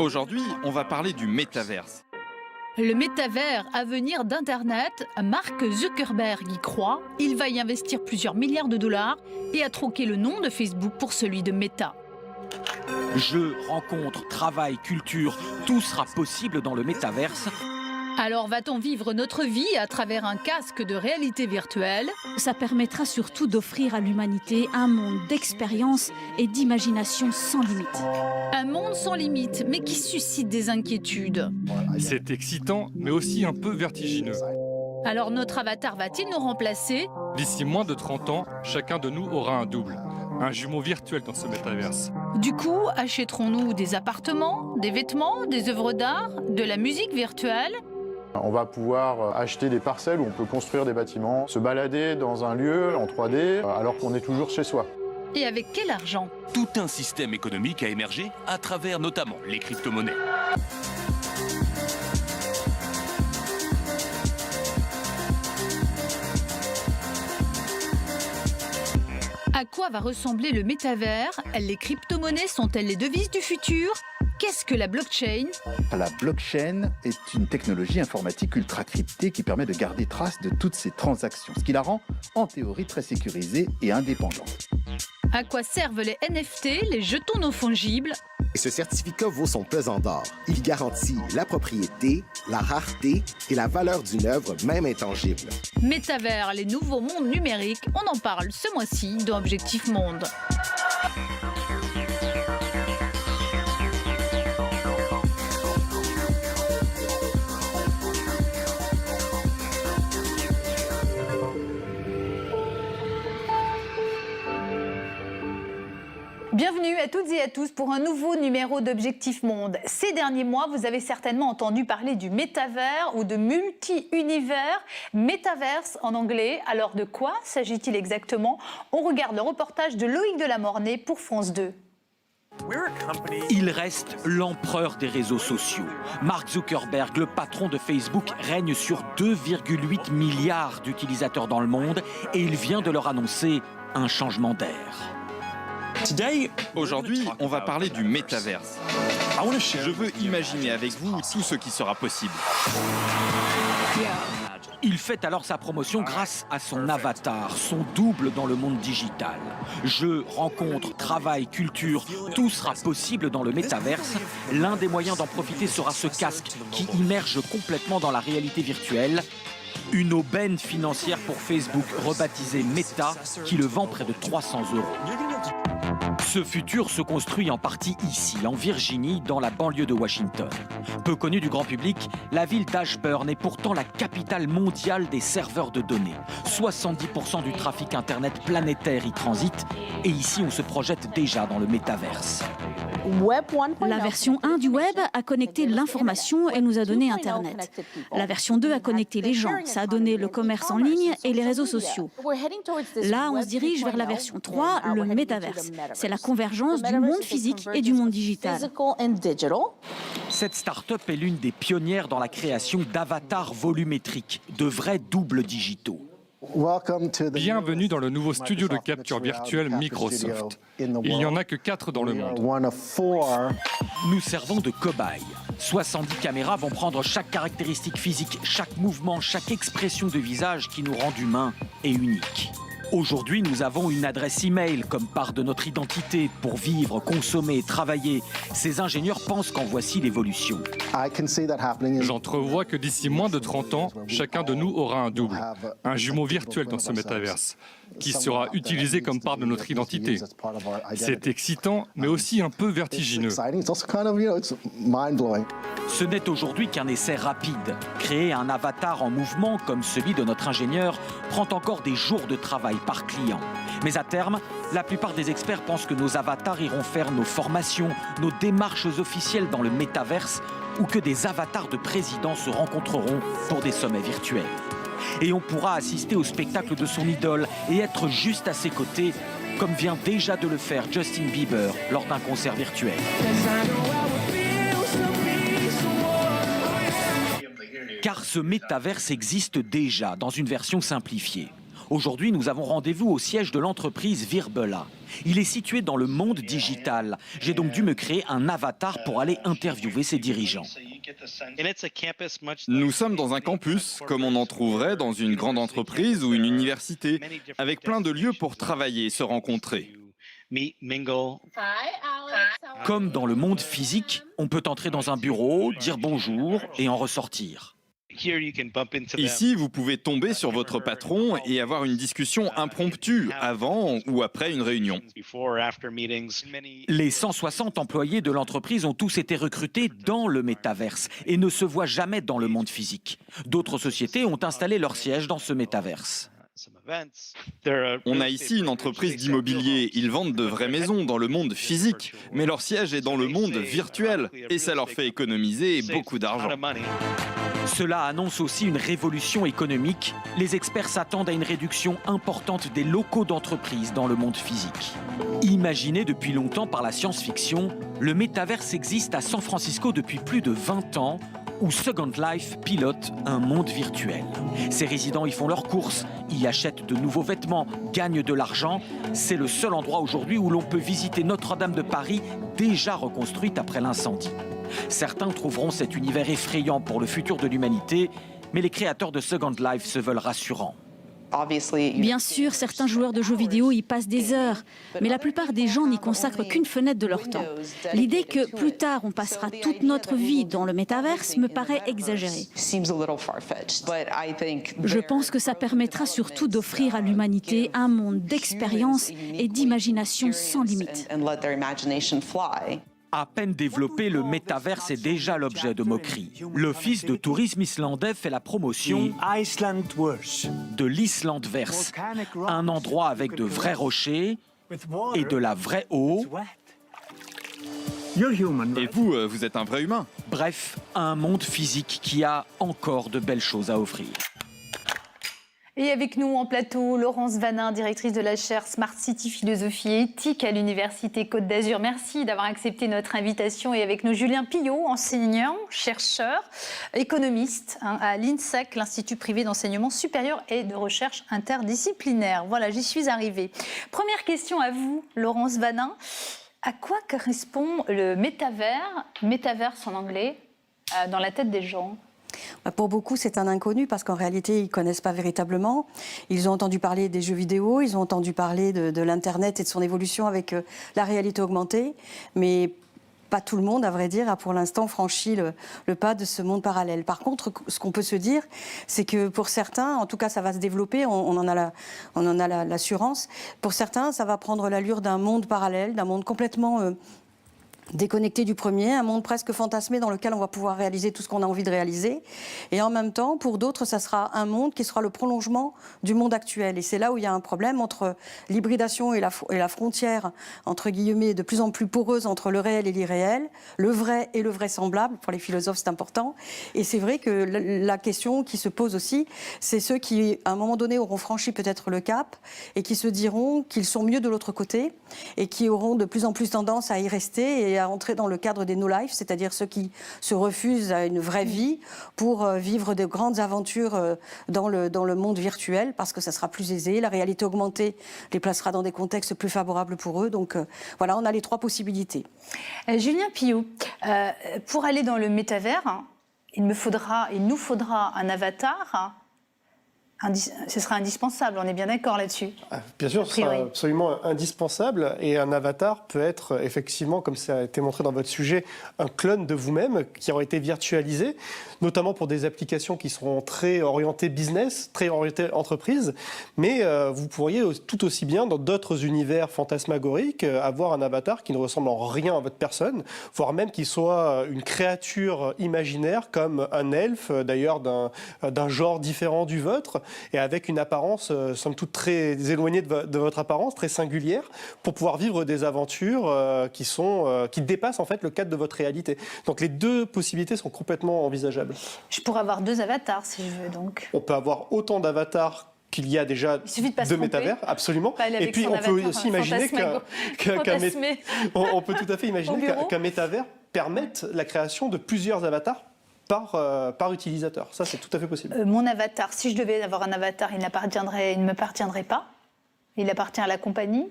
Aujourd'hui, on va parler du métaverse. Le métavers, avenir d'Internet, Mark Zuckerberg y croit. Il va y investir plusieurs milliards de dollars et a troqué le nom de Facebook pour celui de Meta. Jeux, rencontres, travail, culture, tout sera possible dans le métaverse. Alors va-t-on vivre notre vie à travers un casque de réalité virtuelle? Ça permettra surtout d'offrir à l'humanité un monde d'expérience et d'imagination sans limite. Un monde sans limite, mais qui suscite des inquiétudes. C'est excitant, mais aussi un peu vertigineux. Alors notre avatar va-t-il nous remplacer? D'ici moins de 30 ans, chacun de nous aura un double, un jumeau virtuel dans ce métaverse. Du coup, achèterons-nous des appartements, des vêtements, des œuvres d'art, de la musique virtuelle? On va pouvoir acheter des parcelles où on peut construire des bâtiments, se balader dans un lieu en 3D alors qu'on est toujours chez soi. Et avec quel argent? Tout un système économique a émergé à travers notamment les crypto-monnaies. À quoi va ressembler le métavers? Les crypto-monnaies sont-elles les devises du futur? Qu'est-ce que la blockchain? La blockchain est une technologie informatique ultra cryptée qui permet de garder trace de toutes ces transactions, ce qui la rend en théorie très sécurisée et indépendante. À quoi servent les NFT, les jetons non fongibles? Ce certificat vaut son pesant d'or. Il garantit la propriété, la rareté et la valeur d'une œuvre même intangible. Métavers, les nouveaux mondes numériques, on en parle ce mois-ci dans Objectif Monde. Bienvenue à toutes et à tous pour un nouveau numéro d'Objectif Monde. Ces derniers mois, vous avez certainement entendu parler du métavers ou de multi-univers, métaverse en anglais. Alors de quoi s'agit-il exactement? On regarde le reportage de Loïc Delamornay pour France 2. Il reste l'empereur des réseaux sociaux. Mark Zuckerberg, le patron de Facebook, règne sur 2,8 milliards d'utilisateurs dans le monde et il vient de leur annoncer un changement d'air. Aujourd'hui, on va parler du métaverse. Je veux imaginer avec vous tout ce qui sera possible. Il fait alors sa promotion grâce à son avatar, son double dans le monde digital. Jeux, rencontres, travail, culture, tout sera possible dans le métaverse. L'un des moyens d'en profiter sera ce casque qui immerge complètement dans la réalité virtuelle. Une aubaine financière pour Facebook, rebaptisée Meta, qui le vend près de 300 €. Ce futur se construit en partie ici, en Virginie, dans la banlieue de Washington. Peu connue du grand public, la ville d'Ashburn est pourtant la capitale mondiale des serveurs de données. 70% du trafic Internet planétaire y transite, et ici on se projette déjà dans le métaverse. La version 1 du web a connecté l'information et nous a donné Internet. La version 2 a connecté les gens, ça a donné le commerce en ligne et les réseaux sociaux. Là, on se dirige vers la version 3, le métaverse. C'est la convergence du monde physique et du monde digital. Cette start-up est l'une des pionnières dans la création d'avatars volumétriques, de vrais doubles digitaux. Bienvenue dans le nouveau studio de capture virtuelle Microsoft. Il n'y en a que 4 dans le monde. Nous servons de cobayes. 70 caméras vont prendre chaque caractéristique physique, chaque mouvement, chaque expression de visage qui nous rend humains et uniques. Aujourd'hui, nous avons une adresse e-mail comme part de notre identité pour vivre, consommer, travailler. Ces ingénieurs pensent qu'en voici l'évolution. J'entrevois que d'ici moins de 30 ans, chacun de nous aura un double, un jumeau virtuel dans ce métaverse, qui sera utilisé comme part de notre identité. C'est excitant, mais aussi un peu vertigineux. Ce n'est aujourd'hui qu'un essai rapide. Créer un avatar en mouvement comme celui de notre ingénieur prend encore des jours de travail par client. Mais à terme, la plupart des experts pensent que nos avatars iront faire nos formations, nos démarches officielles dans le métaverse ou que des avatars de présidents se rencontreront pour des sommets virtuels. Et on pourra assister au spectacle de son idole et être juste à ses côtés, comme vient déjà de le faire Justin Bieber lors d'un concert virtuel. Car ce métaverse existe déjà dans une version simplifiée. Aujourd'hui, nous avons rendez-vous au siège de l'entreprise Virbela. Il est situé dans le monde digital. J'ai donc dû me créer un avatar pour aller interviewer ses dirigeants. Nous sommes dans un campus, comme on en trouverait dans une grande entreprise ou une université, avec plein de lieux pour travailler et se rencontrer. Comme dans le monde physique, on peut entrer dans un bureau, dire bonjour et en ressortir. Ici, vous pouvez tomber sur votre patron et avoir une discussion impromptue avant ou après une réunion. Les 160 employés de l'entreprise ont tous été recrutés dans le métaverse et ne se voient jamais dans le monde physique. D'autres sociétés ont installé leur siège dans ce métaverse. On a ici une entreprise d'immobilier. Ils vendent de vraies maisons dans le monde physique, mais leur siège est dans le monde virtuel et ça leur fait économiser beaucoup d'argent. Cela annonce aussi une révolution économique. Les experts s'attendent à une réduction importante des locaux d'entreprise dans le monde physique. Imaginé depuis longtemps par la science-fiction, le métaverse existe à San Francisco depuis plus de 20 ans, où Second Life pilote un monde virtuel. Ses résidents y font leurs courses, y achètent de nouveaux vêtements, gagnent de l'argent. C'est le seul endroit aujourd'hui où l'on peut visiter Notre-Dame de Paris, déjà reconstruite après l'incendie. Certains trouveront cet univers effrayant pour le futur de l'humanité, mais les créateurs de Second Life se veulent rassurants. Bien sûr, certains joueurs de jeux vidéo y passent des heures, mais la plupart des gens n'y consacrent qu'une fenêtre de leur temps. L'idée que plus tard on passera toute notre vie dans le métaverse me paraît exagérée. Je pense que ça permettra surtout d'offrir à l'humanité un monde d'expérience et d'imagination sans limite. À peine développé, le métaverse est déjà l'objet de moqueries. L'Office de tourisme islandais fait la promotion de l'Islandverse, un endroit avec de vrais rochers et de la vraie eau. Et vous, vous êtes un vrai humain. Bref, un monde physique qui a encore de belles choses à offrir. Et avec nous en plateau, Laurence Vanin, directrice de la chaire Smart City Philosophie et Éthique à l'Université Côte d'Azur. Merci d'avoir accepté notre invitation. Et avec nous, Julien Pillot, enseignant, chercheur, économiste à l'INSEC, l'Institut privé d'enseignement supérieur et de recherche interdisciplinaire. Voilà, j'y suis arrivée. Première question à vous, Laurence Vanin. À quoi correspond le métaverse en anglais, dans la tête des gens ? Pour beaucoup, c'est un inconnu parce qu'en réalité, ils ne connaissent pas véritablement. Ils ont entendu parler des jeux vidéo, ils ont entendu parler de l'Internet et de son évolution avec la réalité augmentée, mais pas tout le monde, à vrai dire, a pour l'instant franchi le pas de ce monde parallèle. Par contre, ce qu'on peut se dire, c'est que pour certains, en tout cas ça va se développer, on en a l'assurance, pour certains, ça va prendre l'allure d'un monde parallèle, d'un monde complètement déconnecté du premier, un monde presque fantasmé dans lequel on va pouvoir réaliser tout ce qu'on a envie de réaliser. Et en même temps, pour d'autres, ça sera un monde qui sera le prolongement du monde actuel. Et c'est là où il y a un problème entre l'hybridation et la frontière, entre guillemets, de plus en plus poreuse entre le réel et l'irréel, le vrai et le vraisemblable. Pour les philosophes, c'est important. Et c'est vrai que la question qui se pose aussi, c'est ceux qui, à un moment donné, auront franchi peut-être le cap et qui se diront qu'ils sont mieux de l'autre côté et qui auront de plus en plus tendance à y rester et à entrer dans le cadre des no-life, c'est-à-dire ceux qui se refusent à une vraie vie pour vivre de grandes aventures dans le monde virtuel, parce que ça sera plus aisé. La réalité augmentée les placera dans des contextes plus favorables pour eux. Donc voilà, on a les trois possibilités. Julien Pillot, pour aller dans le métavers, il nous faudra un avatar. Ce sera indispensable, on est bien d'accord là-dessus. Bien sûr, ce sera absolument indispensable. Et un avatar peut être effectivement, comme ça a été montré dans votre sujet, un clone de vous-même qui aura été virtualisé, notamment pour des applications qui seront très orientées business, très orientées entreprise. Mais vous pourriez tout aussi bien, dans d'autres univers fantasmagoriques, avoir un avatar qui ne ressemble en rien à votre personne, voire même qu'il soit une créature imaginaire comme un elfe, d'ailleurs d'un genre différent du vôtre, et avec une apparence, somme toute, très éloignée de votre apparence, très singulière, pour pouvoir vivre des aventures qui dépassent en fait le cadre de votre réalité. Donc les deux possibilités sont complètement envisageables. Je pourrais avoir deux avatars si je veux donc. On peut avoir autant d'avatars qu'il y a déjà de métavers, absolument. Et puis on peut aussi imaginer on peut tout à fait imaginer qu'un métavers permette la création de plusieurs avatars par utilisateur. Ça, c'est tout à fait possible. Mon avatar, si je devais avoir un avatar, il ne m'appartiendrait pas. Il appartient à la compagnie.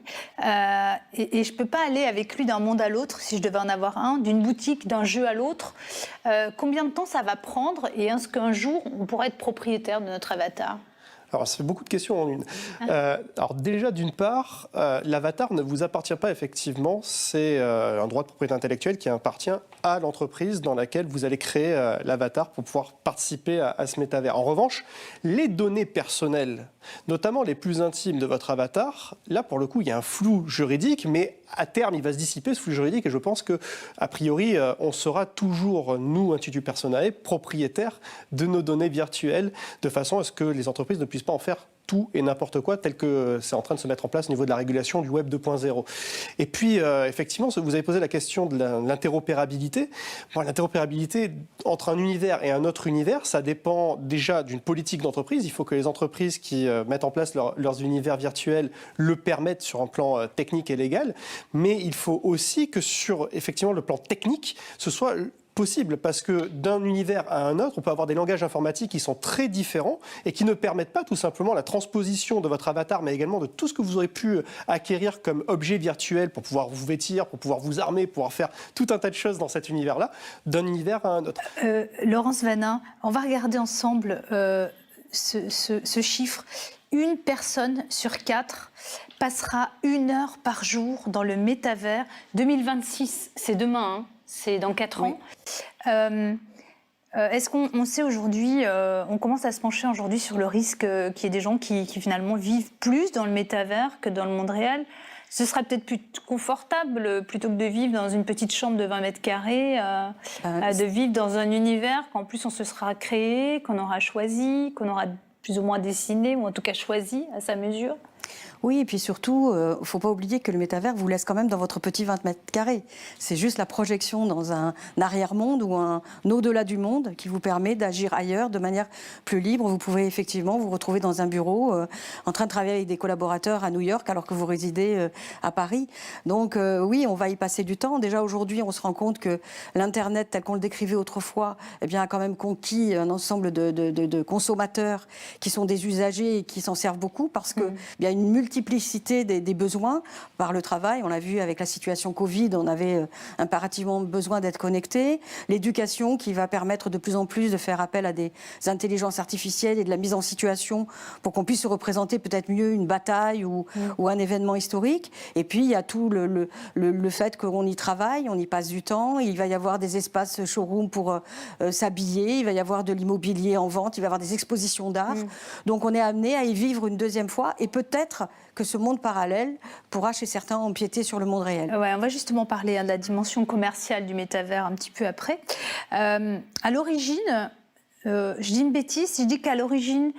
Et je ne peux pas aller avec lui d'un monde à l'autre, si je devais en avoir un, d'une boutique, d'un jeu à l'autre. Combien de temps ça va prendre et est-ce qu'un jour, on pourrait être propriétaire de notre avatar ? Alors, ça fait beaucoup de questions en une. Alors déjà, d'une part, l'avatar ne vous appartient pas effectivement. C'est un droit de propriété intellectuelle qui appartient à l'entreprise dans laquelle vous allez créer l'avatar pour pouvoir participer à ce métavers. En revanche, les données personnelles, notamment les plus intimes de votre avatar, là, pour le coup, il y a un flou juridique, mais à terme, il va se dissiper, ce flou juridique, et je pense qu'a priori, on sera toujours, nous, Institut Personae, propriétaires de nos données virtuelles, de façon à ce que les entreprises ne puissent pas en faire tout et n'importe quoi, tel que c'est en train de se mettre en place au niveau de la régulation du Web 2.0. Et puis, effectivement, vous avez posé la question de l'interopérabilité. Bon, l'interopérabilité entre un univers et un autre univers, ça dépend déjà d'une politique d'entreprise. Il faut que les entreprises qui mettent en place leurs univers virtuels le permettent sur un plan technique et légal. Mais il faut aussi que sur, effectivement, le plan technique, ce soit possible, parce que d'un univers à un autre, on peut avoir des langages informatiques qui sont très différents et qui ne permettent pas tout simplement la transposition de votre avatar, mais également de tout ce que vous aurez pu acquérir comme objet virtuel pour pouvoir vous vêtir, pour pouvoir vous armer, pour pouvoir faire tout un tas de choses dans cet univers-là, d'un univers à un autre. Laurence Vanin, on va regarder ensemble ce chiffre. Une personne sur 4 passera 1 heure par jour dans le métavers. 2026, c'est demain, hein. C'est dans 4 ans. Est-ce qu'on sait aujourd'hui, on commence à se pencher aujourd'hui sur le risque qu'il y ait des gens qui finalement vivent plus dans le métavers que dans le monde réel ? Ce sera peut-être plus confortable plutôt que de vivre dans une petite chambre de 20 mètres carrés, de vivre dans un univers qu'en plus on se sera créé, qu'on aura choisi, qu'on aura plus ou moins dessiné ou en tout cas choisi à sa mesure. Oui, et puis surtout, il ne faut pas oublier que le métavers vous laisse quand même dans votre petit 20 mètres carrés. C'est juste la projection dans un arrière-monde ou un au-delà du monde qui vous permet d'agir ailleurs de manière plus libre. Vous pouvez effectivement vous retrouver dans un bureau en train de travailler avec des collaborateurs à New York alors que vous résidez à Paris. Donc oui, on va y passer du temps. Déjà aujourd'hui, on se rend compte que l'Internet, tel qu'on le décrivait autrefois, eh bien, a quand même conquis un ensemble de consommateurs qui sont des usagers et qui s'en servent beaucoup parce qu'il y a une multiplicité des besoins par le travail. On l'a vu avec la situation Covid, on avait impérativement besoin d'être connectés. L'éducation qui va permettre de plus en plus de faire appel à des intelligences artificielles et de la mise en situation pour qu'on puisse se représenter peut-être mieux une bataille ou un événement historique. Et puis il y a tout le fait qu'on y travaille, on y passe du temps. Il va y avoir des espaces showroom pour s'habiller, il va y avoir de l'immobilier en vente, il va y avoir des expositions d'art. Donc on est amené à y vivre une deuxième fois et peut-être que ce monde parallèle pourra chez certains empiéter sur le monde réel. Ouais, on va justement parler de la dimension commerciale du métavers un petit peu après. À l'origine, je dis une bêtise si je dis qu'à l'origine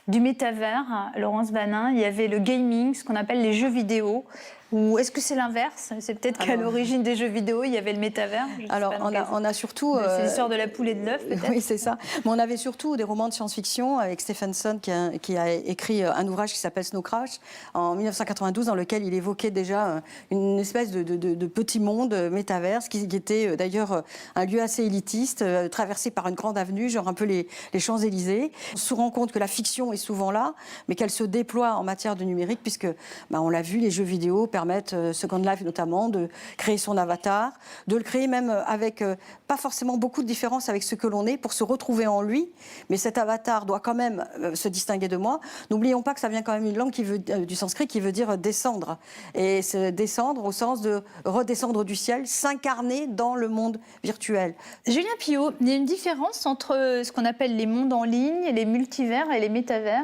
du métavers, Laurence Vanin, il y avait le gaming, ce qu'on appelle les jeux vidéo. Ou est-ce que c'est l'inverse ? C'est peut-être qu'à l'origine des jeux vidéo, il y avait le métavers. Alors, on a surtout... C'est l'histoire de la poule et de l'œuf, peut-être. Oui, c'est ça. Mais on avait surtout des romans de science-fiction avec Stephenson qui a écrit un ouvrage qui s'appelle Snow Crash en 1992, dans lequel il évoquait déjà une espèce de petit monde métaverse qui était d'ailleurs un lieu assez élitiste, traversé par une grande avenue, genre un peu les Champs-Élysées. On se rend compte que la fiction est souvent là, mais qu'elle se déploie en matière de numérique, puisque, on l'a vu, les jeux vidéo permettent, Second Life notamment, de créer son avatar, de le créer même avec pas forcément beaucoup de différence avec ce que l'on est pour se retrouver en lui, mais cet avatar doit quand même se distinguer de moi. N'oublions pas que ça vient quand même d'une langue du sanskrit qui veut dire descendre, et se descendre au sens de redescendre du ciel, s'incarner dans le monde virtuel. Julien Piot, il y a une différence entre ce qu'on appelle les mondes en ligne, les multivers et les métavers ?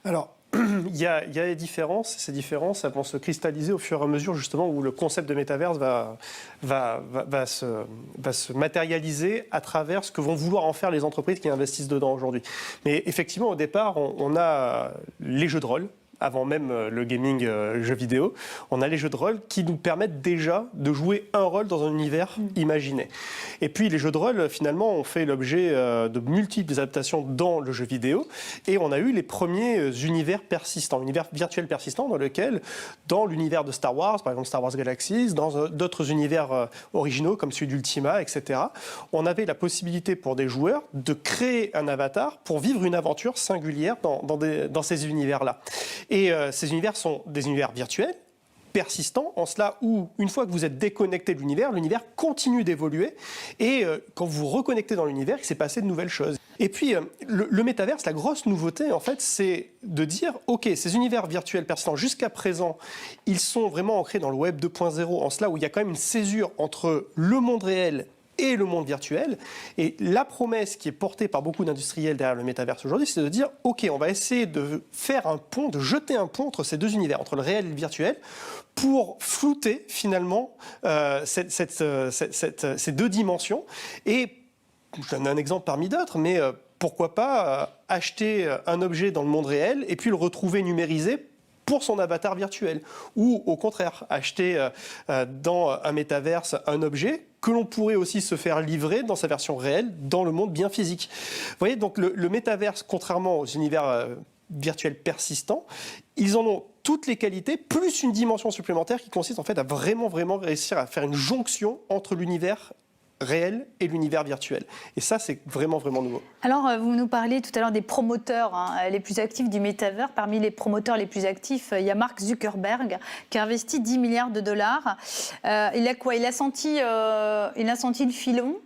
Alors, il y a des différences. Ces différences vont se cristalliser au fur et à mesure justement où le concept de métaverse va se matérialiser à travers ce que vont vouloir en faire les entreprises qui investissent dedans aujourd'hui. Mais effectivement, au départ, on a les jeux de rôle. avant même le gaming jeu vidéo, on a les jeux de rôle qui nous permettent déjà de jouer un rôle dans un univers imaginé. Et puis les jeux de rôle, finalement, ont fait l'objet de multiples adaptations dans le jeu vidéo, et on a eu les premiers univers persistants, univers virtuels persistants dans lesquels, dans l'univers de Star Wars, par exemple Star Wars Galaxies, dans d'autres univers originaux comme celui d'Ultima, etc., on avait la possibilité pour des joueurs de créer un avatar pour vivre une aventure singulière dans ces univers-là. Et ces univers sont des univers virtuels, persistants, en cela où, une fois que vous êtes déconnecté de l'univers continue d'évoluer, et quand vous vous reconnectez dans l'univers, il s'est passé de nouvelles choses. Et puis, le métaverse, la grosse nouveauté, en fait, c'est de dire, OK, ces univers virtuels persistants, jusqu'à présent, ils sont vraiment ancrés dans le Web 2.0, en cela où il y a quand même une césure entre le monde réel et le monde virtuel. Et la promesse qui est portée par beaucoup d'industriels derrière le métaverse aujourd'hui, c'est de dire, OK, on va essayer de faire un pont, de jeter un pont entre ces deux univers, entre le réel et le virtuel, pour flouter finalement ces deux dimensions. Et je donne un exemple parmi d'autres, mais pourquoi pas acheter un objet dans le monde réel et puis le retrouver numérisé pour son avatar virtuel, ou au contraire, acheter dans un métaverse un objet que l'on pourrait aussi se faire livrer dans sa version réelle, dans le monde bien physique. Vous voyez, donc le métaverse, contrairement aux univers virtuels persistants, ils en ont toutes les qualités, plus une dimension supplémentaire qui consiste en fait à vraiment réussir à faire une jonction entre l'univers réel et l'univers virtuel. Et ça, c'est vraiment nouveau. Alors, vous nous parliez tout à l'heure des promoteurs les plus actifs du métavers. Parmi les promoteurs les plus actifs, il y a Mark Zuckerberg qui a investi 10 milliards de dollars. Il a quoi ? Il a senti le filon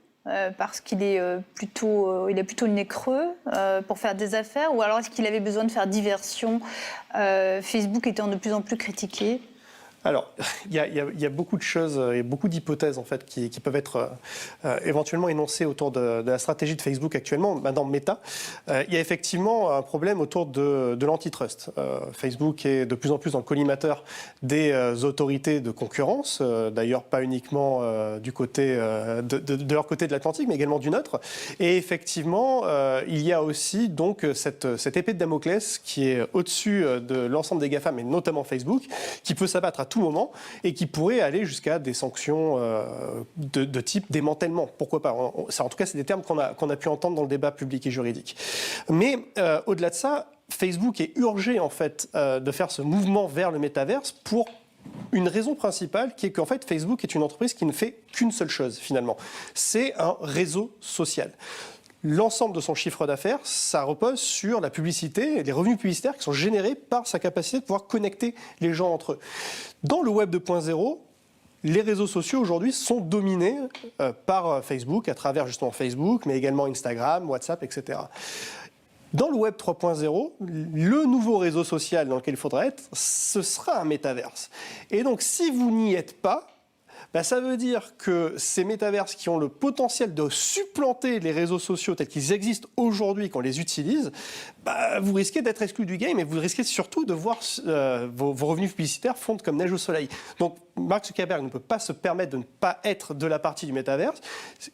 parce qu'il est plutôt le nez creux pour faire des affaires, ou alors est-ce qu'il avait besoin de faire diversion ? Facebook étant de plus en plus critiqué. Alors, il y a beaucoup de choses et beaucoup d'hypothèses en fait qui peuvent être éventuellement énoncées autour de la stratégie de Facebook actuellement, maintenant Meta. Il y a effectivement un problème autour de l'antitrust. Facebook est de plus en plus dans le collimateur des autorités de concurrence, d'ailleurs pas uniquement du côté de leur côté de l'Atlantique, mais également du nôtre. Et effectivement, il y a aussi donc cette épée de Damoclès qui est au-dessus de l'ensemble des GAFAM, et notamment Facebook, qui peut s'abattre à tout moment et qui pourrait aller jusqu'à des sanctions de type démantèlement. Pourquoi pas ? En tout cas, c'est des termes qu'on a pu entendre dans le débat public et juridique. Mais au-delà de ça, Facebook est urgé en fait de faire ce mouvement vers le métaverse pour une raison principale qui est qu'en fait Facebook est une entreprise qui ne fait qu'une seule chose finalement. C'est un réseau social. L'ensemble de son chiffre d'affaires, ça repose sur la publicité et les revenus publicitaires qui sont générés par sa capacité de pouvoir connecter les gens entre eux. Dans le Web 2.0, les réseaux sociaux aujourd'hui sont dominés par Facebook, à travers justement Facebook, mais également Instagram, WhatsApp, etc. Dans le Web 3.0, le nouveau réseau social dans lequel il faudra être, ce sera un métaverse. Et donc, si vous n'y êtes pas, ça veut dire que ces métaverses qui ont le potentiel de supplanter les réseaux sociaux tels qu'ils existent aujourd'hui, qu'on les utilise, vous risquez d'être exclu du game et vous risquez surtout de voir vos revenus publicitaires fondre comme neige au soleil. Donc Mark Zuckerberg ne peut pas se permettre de ne pas être de la partie du métaverse,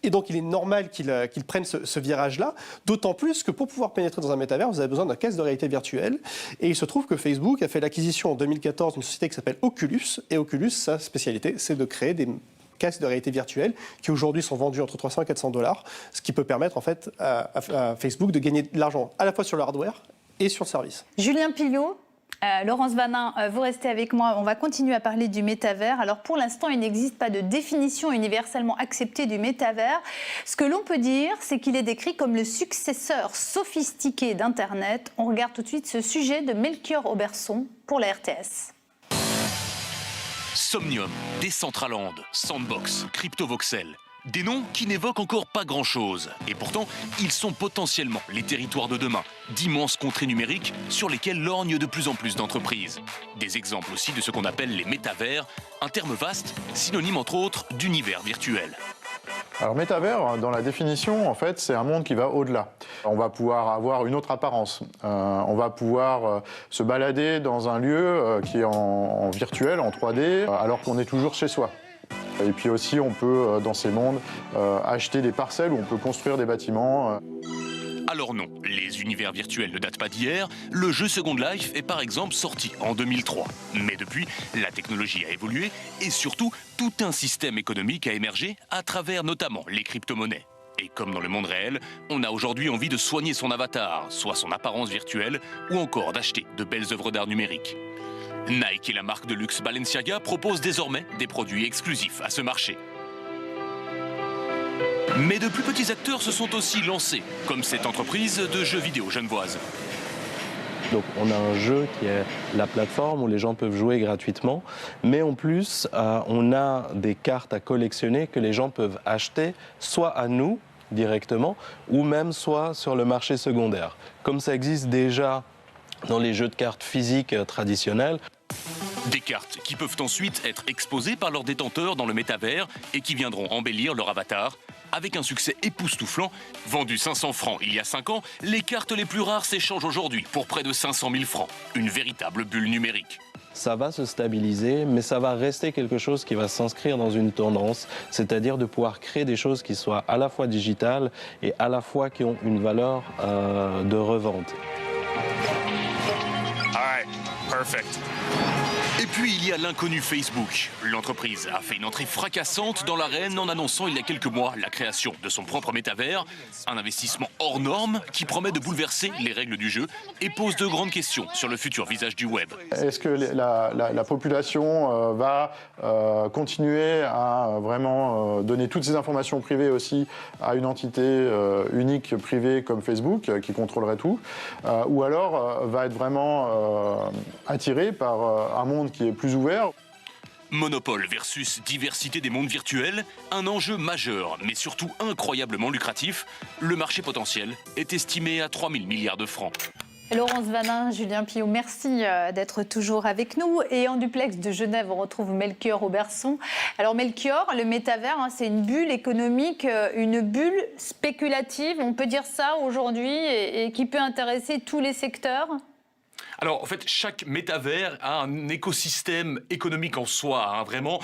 et donc il est normal qu'il prenne ce virage-là, d'autant plus que pour pouvoir pénétrer dans un métaverse, vous avez besoin d'un casque de réalité virtuelle, et il se trouve que Facebook a fait l'acquisition en 2014 d'une société qui s'appelle Oculus, et Oculus, sa spécialité, c'est de créer des casques de réalité virtuelle qui aujourd'hui sont vendus entre 300 et 400 $, ce qui peut permettre en fait à Facebook de gagner de l'argent à la fois sur le hardware et sur le service. Julien Pilliot, Laurence Vanin, vous restez avec moi. On va continuer à parler du métavers. Alors pour l'instant, il n'existe pas de définition universellement acceptée du métavers. Ce que l'on peut dire, c'est qu'il est décrit comme le successeur sophistiqué d'Internet. On regarde tout de suite ce sujet de Melchior Auberson pour la RTS. Somnium, Decentraland, Sandbox, CryptoVoxel. Des noms qui n'évoquent encore pas grand-chose. Et pourtant, ils sont potentiellement les territoires de demain, d'immenses contrées numériques sur lesquelles lorgnent de plus en plus d'entreprises. Des exemples aussi de ce qu'on appelle les métavers, un terme vaste, synonyme entre autres d'univers virtuel. Alors métavers, dans la définition, en fait, c'est un monde qui va au-delà. On va pouvoir avoir une autre apparence. On va pouvoir se balader dans un lieu qui est en virtuel, en 3D, alors qu'on est toujours chez soi. Et puis aussi, on peut, dans ces mondes, acheter des parcelles où on peut construire des bâtiments. Alors non, les univers virtuels ne datent pas d'hier. Le jeu Second Life est par exemple sorti en 2003. Mais depuis, la technologie a évolué et surtout, tout un système économique a émergé à travers notamment les crypto-monnaies. Et comme dans le monde réel, on a aujourd'hui envie de soigner son avatar, soit son apparence virtuelle, ou encore d'acheter de belles œuvres d'art numérique. Nike et la marque de luxe Balenciaga proposent désormais des produits exclusifs à ce marché. Mais de plus petits acteurs se sont aussi lancés, comme cette entreprise de jeux vidéo genevoise. Donc on a un jeu qui est la plateforme où les gens peuvent jouer gratuitement, mais en plus on a des cartes à collectionner que les gens peuvent acheter soit à nous directement ou même soit sur le marché secondaire. Comme ça existe déjà dans les jeux de cartes physiques traditionnels. Des cartes qui peuvent ensuite être exposées par leurs détenteurs dans le métavers et qui viendront embellir leur avatar. Avec un succès époustouflant, vendu 500 francs il y a 5 ans, les cartes les plus rares s'échangent aujourd'hui pour près de 500 000 francs. Une véritable bulle numérique. Ça va se stabiliser, mais ça va rester quelque chose qui va s'inscrire dans une tendance, c'est-à-dire de pouvoir créer des choses qui soient à la fois digitales et à la fois qui ont une valeur de revente. Perfect. Et puis il y a l'inconnu Facebook. L'entreprise a fait une entrée fracassante dans l'arène en annonçant il y a quelques mois la création de son propre métavers. Un investissement hors norme qui promet de bouleverser les règles du jeu et pose de grandes questions sur le futur visage du web. Est-ce que la population va continuer à vraiment donner toutes ces informations privées aussi à une entité unique privée comme Facebook qui contrôlerait tout, ou alors va être vraiment attirée par un monde qui est plus ouvert. Monopole versus diversité des mondes virtuels, un enjeu majeur, mais surtout incroyablement lucratif. Le marché potentiel est estimé à 3 000 milliards de francs. Laurence Vanin, Julien Pillot, merci d'être toujours avec nous. Et en duplex de Genève, on retrouve Melchior Auberson. Alors Melchior, le métavers, c'est une bulle économique, une bulle spéculative, on peut dire ça aujourd'hui, et qui peut intéresser tous les secteurs ? Alors, en fait, chaque métavers a un écosystème économique en soi, hein, vraiment.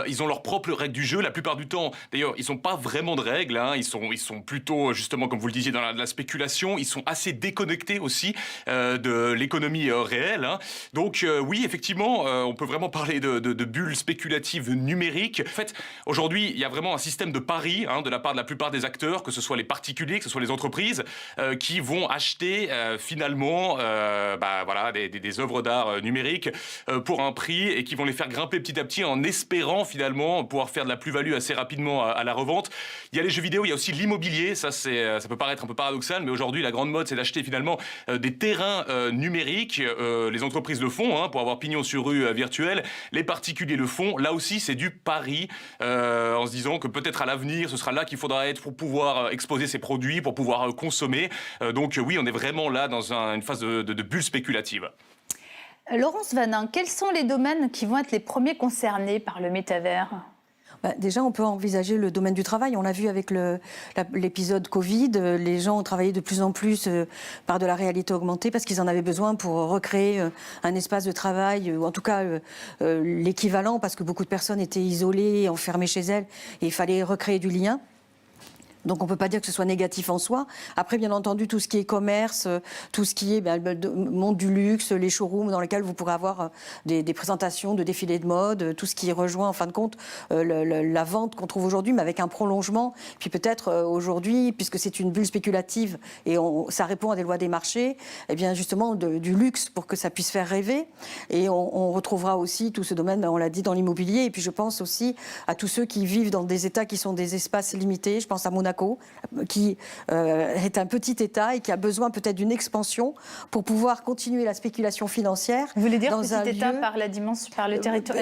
Ils ont leurs propres règles du jeu. La plupart du temps, d'ailleurs, ils n'ont pas vraiment de règles. Hein, ils sont plutôt, justement, comme vous le disiez, dans la spéculation. Ils sont assez déconnectés aussi de l'économie réelle. Hein. Donc, oui, effectivement, on peut vraiment parler de bulles spéculatives numériques. En fait, aujourd'hui, il y a vraiment un système de paris de la part de la plupart des acteurs, que ce soit les particuliers, que ce soit les entreprises, qui vont acheter finalement, voilà, des œuvres d'art numériques pour un prix et qui vont les faire grimper petit à petit en espérant finalement pouvoir faire de la plus-value assez rapidement à la revente. Il y a les jeux vidéo, il y a aussi l'immobilier. Ça peut paraître un peu paradoxal, mais aujourd'hui, la grande mode, c'est d'acheter finalement des terrains numériques. Les entreprises le font pour avoir pignon sur rue virtuel. Les particuliers le font. Là aussi, c'est du pari en se disant que peut-être à l'avenir, ce sera là qu'il faudra être pour pouvoir exposer ses produits, pour pouvoir consommer. Donc oui, on est vraiment là dans une phase de bulle spéculative. Laurence Vanin, quels sont les domaines qui vont être les premiers concernés par le métavers ? Déjà, on peut envisager le domaine du travail. On l'a vu avec l'épisode Covid. Les gens ont travaillé de plus en plus par de la réalité augmentée parce qu'ils en avaient besoin pour recréer un espace de travail, ou en tout cas l'équivalent, parce que beaucoup de personnes étaient isolées, enfermées chez elles, et il fallait recréer du lien. Donc on ne peut pas dire que ce soit négatif en soi. Après, bien entendu, tout ce qui est commerce, tout ce qui est le monde du luxe, les showrooms dans lesquels vous pourrez avoir des présentations de défilés de mode, tout ce qui rejoint en fin de compte la vente qu'on trouve aujourd'hui, mais avec un prolongement. Puis peut-être aujourd'hui, puisque c'est une bulle spéculative et ça répond à des lois des marchés, eh bien justement du luxe pour que ça puisse faire rêver. Et on retrouvera aussi tout ce domaine, on l'a dit, dans l'immobilier. Et puis je pense aussi à tous ceux qui vivent dans des États qui sont des espaces limités. Je pense à Monaco, qui est un petit État et qui a besoin peut-être d'une expansion pour pouvoir continuer la spéculation financière. Vous voulez dire dans petit un État lieu, par la dimension, par le territoire,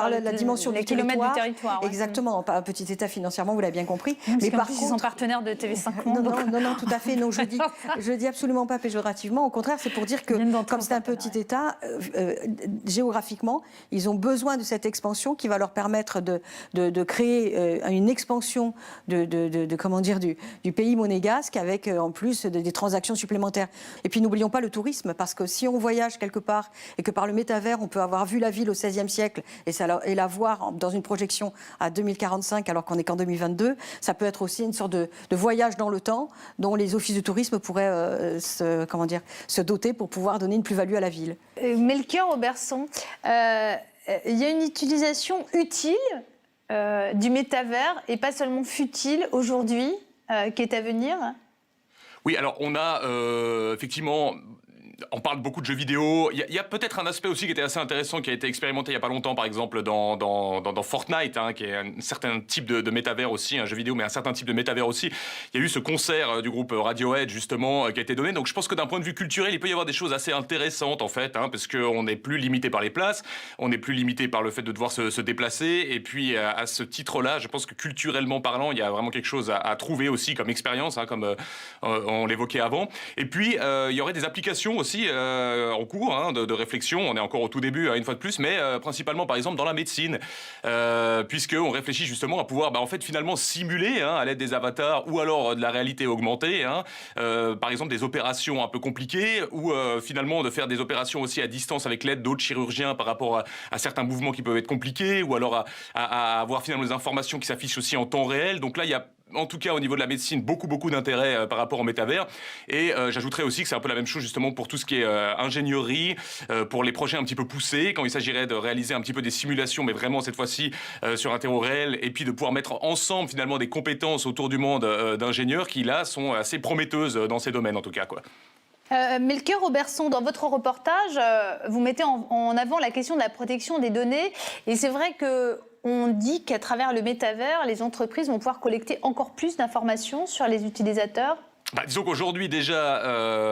la dimension du kilomètres du territoire. Ouais. Exactement, pas un petit État financièrement, vous l'avez bien compris. Mais par contre, ils sont partenaires de TV5 Monde. Non, tout à fait. Non, je dis absolument pas péjorativement. Au contraire, c'est pour dire que comme c'est un petit État, géographiquement, ils ont besoin de cette expansion qui va leur permettre de créer une expansion de du pays monégasque avec en plus des transactions supplémentaires. Et puis n'oublions pas le tourisme, parce que si on voyage quelque part et que par le métavers on peut avoir vu la ville au XVIe siècle et la voir dans une projection à 2045 alors qu'on n'est qu'en 2022, ça peut être aussi une sorte de voyage dans le temps dont les offices de tourisme pourraient se doter pour pouvoir donner une plus-value à la ville. Melchior Auberçon, il y a une utilisation utile du métavers et pas seulement futile aujourd'hui qui est à venir? Oui, alors on a effectivement... On parle beaucoup de jeux vidéo. Il y a peut-être un aspect aussi qui était assez intéressant, qui a été expérimenté il n'y a pas longtemps, par exemple, dans Fortnite, qui est un certain type de métavers aussi, un jeu vidéo, mais un certain type de métavers aussi. Il y a eu ce concert du groupe Radiohead, justement, qui a été donné. Donc je pense que d'un point de vue culturel, il peut y avoir des choses assez intéressantes, en fait, parce qu'on n'est plus limité par les places, on n'est plus limité par le fait de devoir se déplacer. Et puis, à ce titre-là, je pense que culturellement parlant, il y a vraiment quelque chose à trouver aussi comme expérience, comme on l'évoquait avant. Et puis, il y aurait des applications aussi en cours de réflexion. On est encore au tout début, une fois de plus, mais principalement, par exemple, dans la médecine, puisqu'on réfléchit justement à pouvoir, en fait, finalement simuler à l'aide des avatars ou alors de la réalité augmentée, par exemple, des opérations un peu compliquées ou finalement de faire des opérations aussi à distance avec l'aide d'autres chirurgiens par rapport à certains mouvements qui peuvent être compliqués ou alors à avoir finalement des informations qui s'affichent aussi en temps réel. Donc là, il y a en tout cas au niveau de la médecine, beaucoup d'intérêt par rapport au métavers. Et j'ajouterais aussi que c'est un peu la même chose justement pour tout ce qui est ingénierie, pour les projets un petit peu poussés, quand il s'agirait de réaliser un petit peu des simulations, mais vraiment cette fois-ci sur un terreau réel, et puis de pouvoir mettre ensemble finalement des compétences autour du monde d'ingénieurs qui là sont assez prometteuses dans ces domaines en tout cas, quoi. Melchior Auberçon, dans votre reportage, vous mettez en avant la question de la protection des données. Et c'est vrai qu'on dit qu'à travers le métavers, les entreprises vont pouvoir collecter encore plus d'informations sur les utilisateurs. Disons qu'aujourd'hui déjà,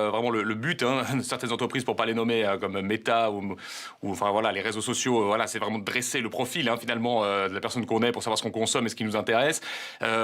vraiment le but de certaines entreprises, pour pas les nommer comme Meta ou enfin voilà les réseaux sociaux, c'est vraiment de dresser le profil finalement de la personne qu'on est pour savoir ce qu'on consomme et ce qui nous intéresse.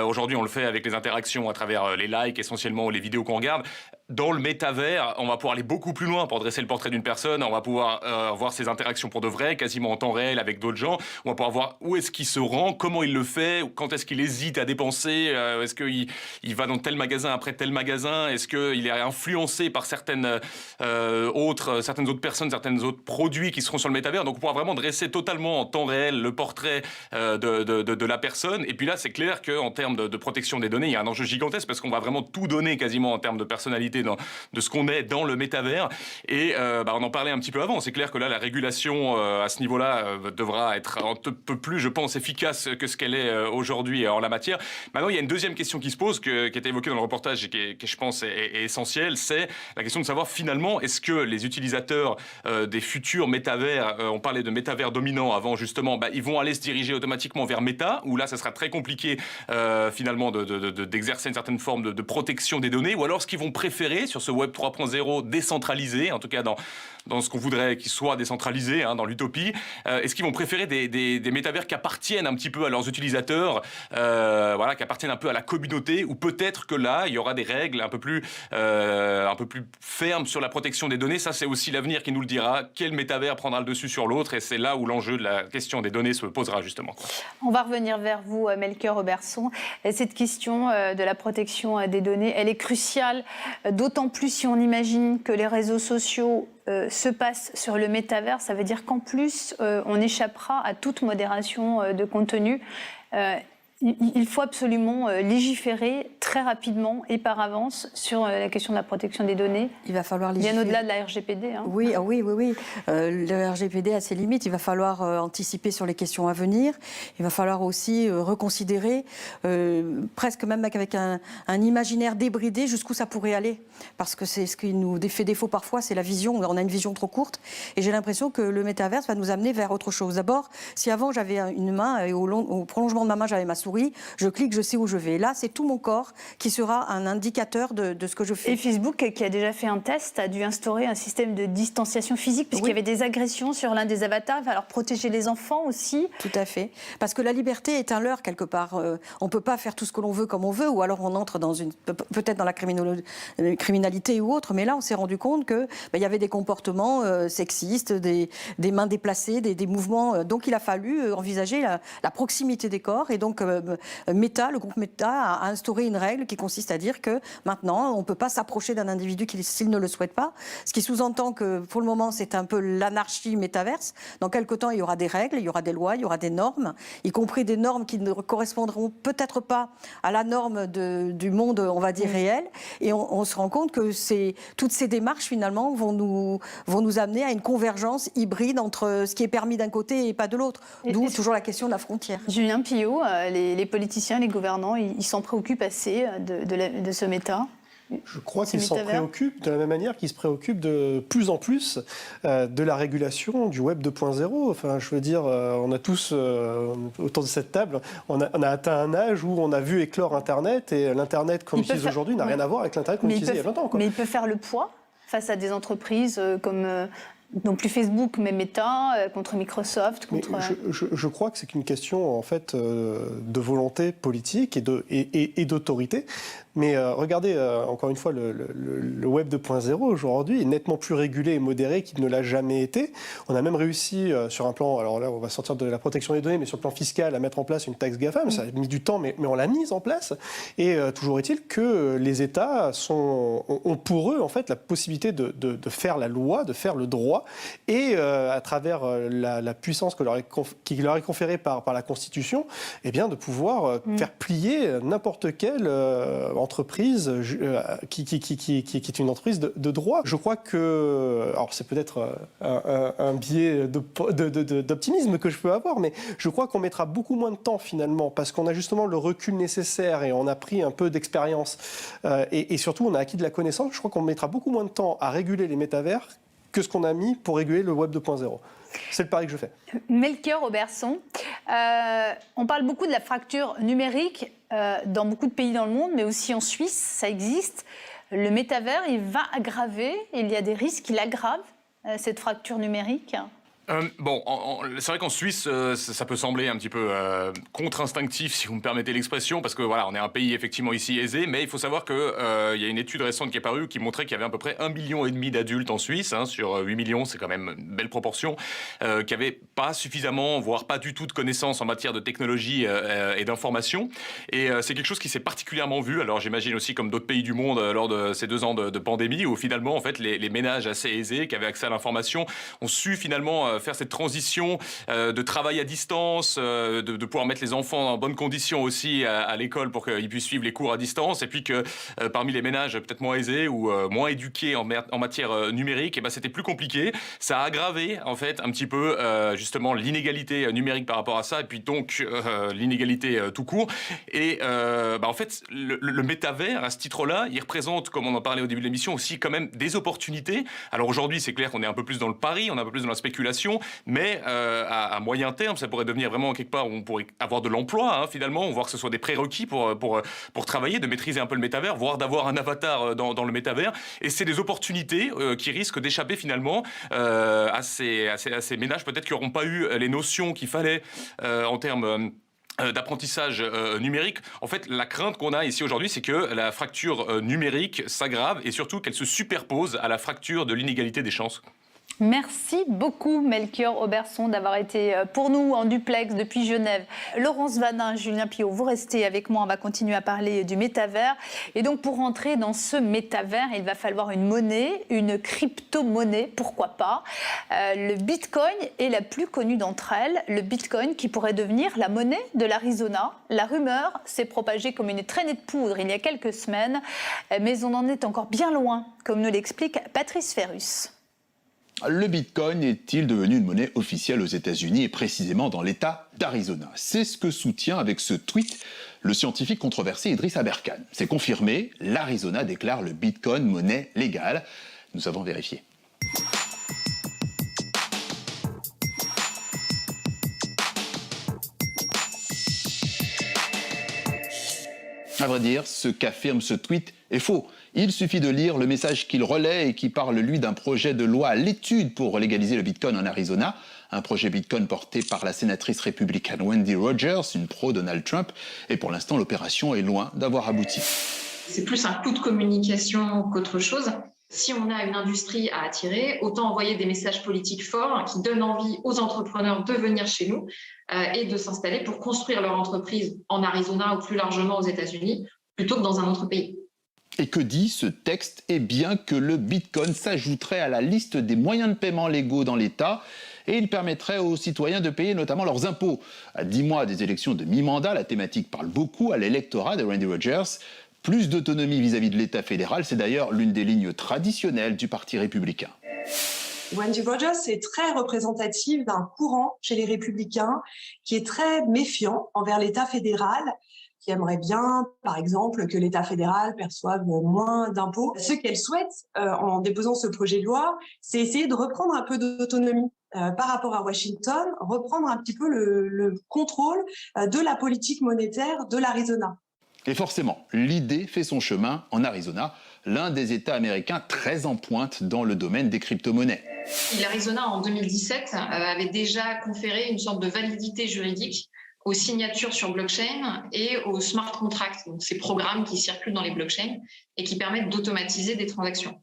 Aujourd'hui, on le fait avec les interactions à travers les likes essentiellement ou les vidéos qu'on regarde. Dans le métavers, on va pouvoir aller beaucoup plus loin pour dresser le portrait d'une personne. On va pouvoir voir ses interactions pour de vrai, quasiment en temps réel avec d'autres gens. On va pouvoir voir où est-ce qu'il se rend, comment il le fait, quand est-ce qu'il hésite à dépenser, est-ce qu'il va dans tel magasin après tel magasin, est-ce qu'il est influencé par certaines autres personnes, certains autres produits qui seront sur le métavers. Donc on pourra vraiment dresser totalement en temps réel le portrait de la personne. Et puis là, c'est clair qu'en termes de protection des données, il y a un enjeu gigantesque parce qu'on va vraiment tout donner quasiment en termes de personnalité de ce qu'on est dans le métavers. Et on en parlait un petit peu avant. C'est clair que là, la régulation à ce niveau-là devra être un peu plus, je pense, efficace que ce qu'elle est aujourd'hui en la matière. Maintenant, il y a une deuxième question qui se pose, qui a été évoquée dans le reportage et qui je pense, est essentielle. C'est la question de savoir finalement, est-ce que les utilisateurs des futurs métavers, on parlait de métavers dominants avant justement, ils vont aller se diriger automatiquement vers Meta, où là, ça sera très compliqué finalement d'exercer une certaine forme de protection des données, ou alors est-ce qu'ils vont préférer sur ce Web 3.0 décentralisé, en tout cas dans ce qu'on voudrait qu'il soit décentralisé, dans l'utopie, est-ce qu'ils vont préférer des métavers qui appartiennent un petit peu à leurs utilisateurs, qui appartiennent un peu à la communauté, ou peut-être que là, il y aura des règles un peu plus fermes sur la protection des données. Ça, c'est aussi l'avenir qui nous le dira. Quel métavers prendra le dessus sur l'autre? Et c'est là où l'enjeu de la question des données se posera, justement. On va revenir vers vous, Melchior Auberçon. Cette question de la protection des données, elle est cruciale, d'autant plus si on imagine que les réseaux sociaux se passent sur le métavers. Ça veut dire qu'en plus, on échappera à toute modération de contenu. Il faut absolument légiférer très rapidement et par avance sur la question de la protection des données. Il va falloir légiférer. Bien au-delà de la RGPD. Oui. Le RGPD a ses limites. Il va falloir anticiper sur les questions à venir. Il va falloir aussi reconsidérer, presque même avec un imaginaire débridé, jusqu'où ça pourrait aller. Parce que c'est ce qui nous fait défaut parfois, c'est la vision. On a une vision trop courte. Et j'ai l'impression que le métaverse va nous amener vers autre chose. D'abord, si avant j'avais une main et au prolongement de ma main j'avais ma souris, je clique, je sais où je vais. Là, c'est tout mon corps qui sera un indicateur de ce que je fais. Et Facebook, qui a déjà fait un test, a dû instaurer un système de distanciation physique, puisqu'il y avait des agressions sur l'un des avatars. Il va alors protéger les enfants aussi. Tout à fait. Parce que la liberté est un leurre, quelque part. On ne peut pas faire tout ce que l'on veut comme on veut, ou alors on entre peut-être dans la criminalité ou autre. Mais là, on s'est rendu compte qu'il y avait des comportements sexistes, des mains déplacées, des mouvements. Donc, il a fallu envisager la proximité des corps et donc Meta, le groupe Meta, a instauré une règle qui consiste à dire que maintenant, on ne peut pas s'approcher d'un individu s'il ne le souhaite pas. Ce qui sous-entend que pour le moment, c'est un peu l'anarchie métaverse. Dans quelque temps, il y aura des règles, il y aura des lois, il y aura des normes, y compris des normes qui ne correspondront peut-être pas à la norme du monde, on va dire, réel. Et on se rend compte que toutes ces démarches, finalement, vont nous amener à une convergence hybride entre ce qui est permis d'un côté et pas de l'autre. D'où toujours la question de la frontière. Julien Pillot, les politiciens, les gouvernants, ils s'en préoccupent assez de ce méta? Je crois qu'ils s'en préoccupent de la même manière qu'ils se préoccupent de plus en plus de la régulation du Web 2.0. Enfin, je veux dire, on a tous, autour de cette table, on a atteint un âge où on a vu éclore Internet, et l'Internet qu'on utilise aujourd'hui n'a rien à voir avec l'Internet qu'on utilisait il y a longtemps. Mais il peut faire le poids face à des entreprises comme... non plus Facebook, mais Meta, contre Microsoft. Je crois que c'est une question en fait de volonté politique et d'autorité. Mais regardez, encore une fois, le Web 2.0 aujourd'hui est nettement plus régulé et modéré qu'il ne l'a jamais été. On a même réussi sur un plan, alors là on va sortir de la protection des données, mais sur le plan fiscal, à mettre en place une taxe GAFAM. Ça a mis du temps, mais on l'a mise en place. Et toujours est-il que les États ont pour eux en fait la possibilité de faire la loi, de faire le droit, et à travers la puissance qui leur est conférée par la Constitution, eh bien, de pouvoir faire plier n'importe quelle entreprise qui est une entreprise de droit. Je crois que, alors c'est peut-être un biais d'optimisme que je peux avoir, mais je crois qu'on mettra beaucoup moins de temps finalement, parce qu'on a justement le recul nécessaire et on a pris un peu d'expérience et surtout on a acquis de la connaissance. Je crois qu'on mettra beaucoup moins de temps à réguler les métavers que ce qu'on a mis pour réguler le Web 2.0. C'est le pari que je fais. Melchior Auberson, on parle beaucoup de la fracture numérique dans beaucoup de pays dans le monde, mais aussi en Suisse, ça existe. Le métavers, il va aggraver, il y a des risques qu'il aggrave cette fracture numérique. C'est vrai qu'en Suisse, ça peut sembler un petit peu contre-instinctif, si vous me permettez l'expression, parce que voilà, on est un pays effectivement ici aisé, mais il faut savoir qu'il y a une étude récente qui est parue qui montrait qu'il y avait à peu près 1,5 million d'adultes en Suisse, sur 8 millions, c'est quand même une belle proportion, qui n'avaient pas suffisamment, voire pas du tout de connaissances en matière de technologie et d'information. Et c'est quelque chose qui s'est particulièrement vu, alors j'imagine aussi comme d'autres pays du monde lors de ces 2 ans de pandémie, où finalement, en fait, les ménages assez aisés qui avaient accès à l'information ont su finalement faire cette transition de travail à distance, de pouvoir mettre les enfants en bonnes conditions aussi à l'école pour qu'ils puissent suivre les cours à distance, et puis que parmi les ménages peut-être moins aisés ou moins éduqués en matière numérique, et ben c'était plus compliqué. Ça a aggravé en fait un petit peu justement l'inégalité numérique par rapport à ça, et puis donc l'inégalité tout court. Et en fait le métavers à ce titre-là, il représente, comme on en parlait au début de l'émission, aussi quand même des opportunités. Alors aujourd'hui c'est clair qu'on est un peu plus dans le pari, on est un peu plus dans la spéculation, mais à moyen terme, ça pourrait devenir vraiment quelque part où on pourrait avoir de l'emploi, finalement, voir que ce soit des prérequis pour travailler, de maîtriser un peu le métavers, voire d'avoir un avatar dans le métavers. Et c'est des opportunités qui risquent d'échapper finalement à ces ménages peut-être qui n'auront pas eu les notions qu'il fallait en termes d'apprentissage numérique. En fait, la crainte qu'on a ici aujourd'hui, c'est que la fracture numérique s'aggrave et surtout qu'elle se superpose à la fracture de l'inégalité des chances. Merci beaucoup Melchior Auberson d'avoir été pour nous en duplex depuis Genève. Laurence Vanin, Julien Pillot, vous restez avec moi, on va continuer à parler du métavers. Et donc pour rentrer dans ce métavers, il va falloir une monnaie, une crypto-monnaie, pourquoi pas. Le Bitcoin est la plus connue d'entre elles, le Bitcoin qui pourrait devenir la monnaie de l'Arizona. La rumeur s'est propagée comme une traînée de poudre il y a quelques semaines, mais on en est encore bien loin, comme nous l'explique Patrice Ferrus. Le Bitcoin est-il devenu une monnaie officielle aux États-Unis et précisément dans l'État d'Arizona? C'est ce que soutient avec ce tweet le scientifique controversé Idriss Aberkan. C'est confirmé, l'Arizona déclare le Bitcoin monnaie légale. Nous avons vérifié. À vrai dire, ce qu'affirme ce tweet est faux. Il suffit de lire le message qu'il relaie et qui parle, lui, d'un projet de loi à l'étude pour légaliser le Bitcoin en Arizona. Un projet Bitcoin porté par la sénatrice républicaine Wendy Rogers, une pro-Donald Trump. Et pour l'instant, l'opération est loin d'avoir abouti. C'est plus un coup de communication qu'autre chose. Si on a une industrie à attirer, autant envoyer des messages politiques forts qui donnent envie aux entrepreneurs de venir chez nous et de s'installer pour construire leur entreprise en Arizona ou plus largement aux États-Unis, plutôt que dans un autre pays. Et que dit ce texte? Eh bien que le Bitcoin s'ajouterait à la liste des moyens de paiement légaux dans l'État et il permettrait aux citoyens de payer notamment leurs impôts. À 10 mois des élections de mi-mandat, la thématique parle beaucoup à l'électorat de Randy Rogers. Plus d'autonomie vis-à-vis de l'État fédéral, c'est d'ailleurs l'une des lignes traditionnelles du Parti républicain. Randy Rogers est très représentatif d'un courant chez les républicains qui est très méfiant envers l'État fédéral, qui aimerait bien, par exemple, que l'État fédéral perçoive moins d'impôts. Ce qu'elle souhaite, en déposant ce projet de loi, c'est essayer de reprendre un peu d'autonomie par rapport à Washington, reprendre un petit peu le contrôle de la politique monétaire de l'Arizona. Et forcément, l'idée fait son chemin en Arizona, l'un des États américains très en pointe dans le domaine des crypto-monnaies. L'Arizona, en 2017, avait déjà conféré une sorte de validité juridique aux signatures sur blockchain et aux smart contracts, donc ces programmes qui circulent dans les blockchains et qui permettent d'automatiser des transactions.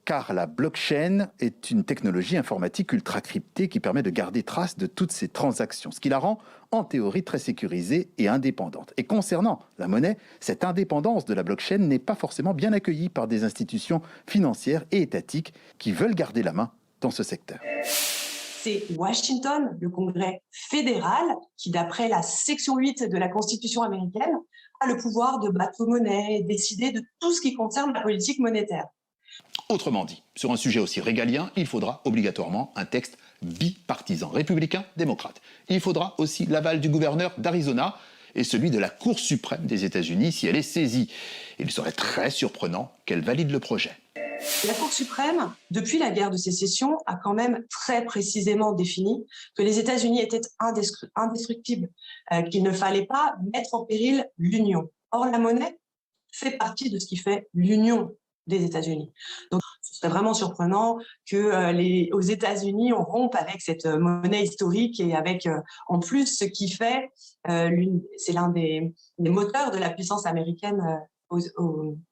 Car la blockchain est une technologie informatique ultra cryptée qui permet de garder trace de toutes ces transactions, ce qui la rend en théorie très sécurisée et indépendante. Et concernant la monnaie, cette indépendance de la blockchain n'est pas forcément bien accueillie par des institutions financières et étatiques qui veulent garder la main dans ce secteur. C'est Washington, le Congrès fédéral, qui, d'après la section 8 de la Constitution américaine, a le pouvoir de battre aux monnaies et décider de tout ce qui concerne la politique monétaire. Autrement dit, sur un sujet aussi régalien, il faudra obligatoirement un texte bipartisan, républicain-démocrate. Il faudra aussi l'aval du gouverneur d'Arizona et celui de la Cour suprême des États-Unis si elle est saisie. Il serait très surprenant qu'elle valide le projet. La Cour suprême, depuis la guerre de sécession, a quand même très précisément défini que les États-Unis étaient indestructibles, qu'il ne fallait pas mettre en péril l'union. Or, la monnaie fait partie de ce qui fait l'union des États-Unis. Donc, ce serait vraiment surprenant que aux États-Unis, on rompe avec cette monnaie historique et avec, en plus, ce qui fait, c'est l'un des moteurs de la puissance américaine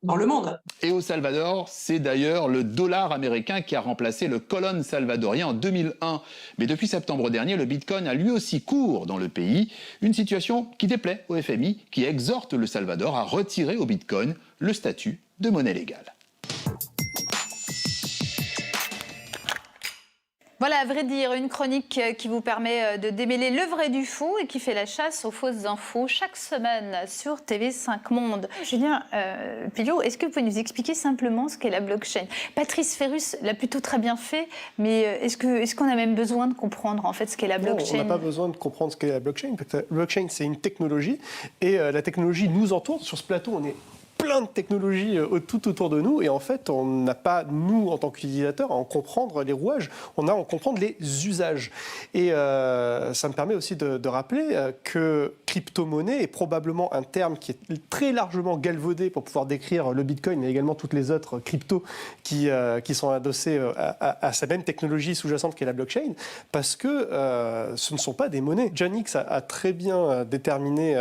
dans le monde. Et au Salvador, c'est d'ailleurs le dollar américain qui a remplacé le colon salvadorien en 2001. Mais depuis septembre dernier, le Bitcoin a lui aussi cours dans le pays. Une situation qui déplaît au FMI, qui exhorte le Salvador à retirer au Bitcoin le statut de monnaie légale. Voilà, à vrai dire, une chronique qui vous permet de démêler le vrai du faux et qui fait la chasse aux fausses infos chaque semaine sur TV5 Monde. Julien Pilliot, est-ce que vous pouvez nous expliquer simplement ce qu'est la blockchain? Patrice Ferrus l'a plutôt très bien fait, mais est-ce qu'on a même besoin de comprendre en fait ce qu'est la blockchain? Non, on n'a pas besoin de comprendre ce qu'est la blockchain. La blockchain, c'est une technologie et la technologie nous entoure. Sur ce plateau, on est plein de technologies tout autour de nous et en fait on n'a pas, nous en tant qu'utilisateurs, à en comprendre les rouages, on a à en comprendre les usages et ça me permet aussi de rappeler que crypto-monnaie est probablement un terme qui est très largement galvaudé pour pouvoir décrire le Bitcoin mais également toutes les autres cryptos qui sont adossées à sa même technologie sous-jacente qu'est la blockchain parce que ce ne sont pas des monnaies. John Hicks a très bien déterminé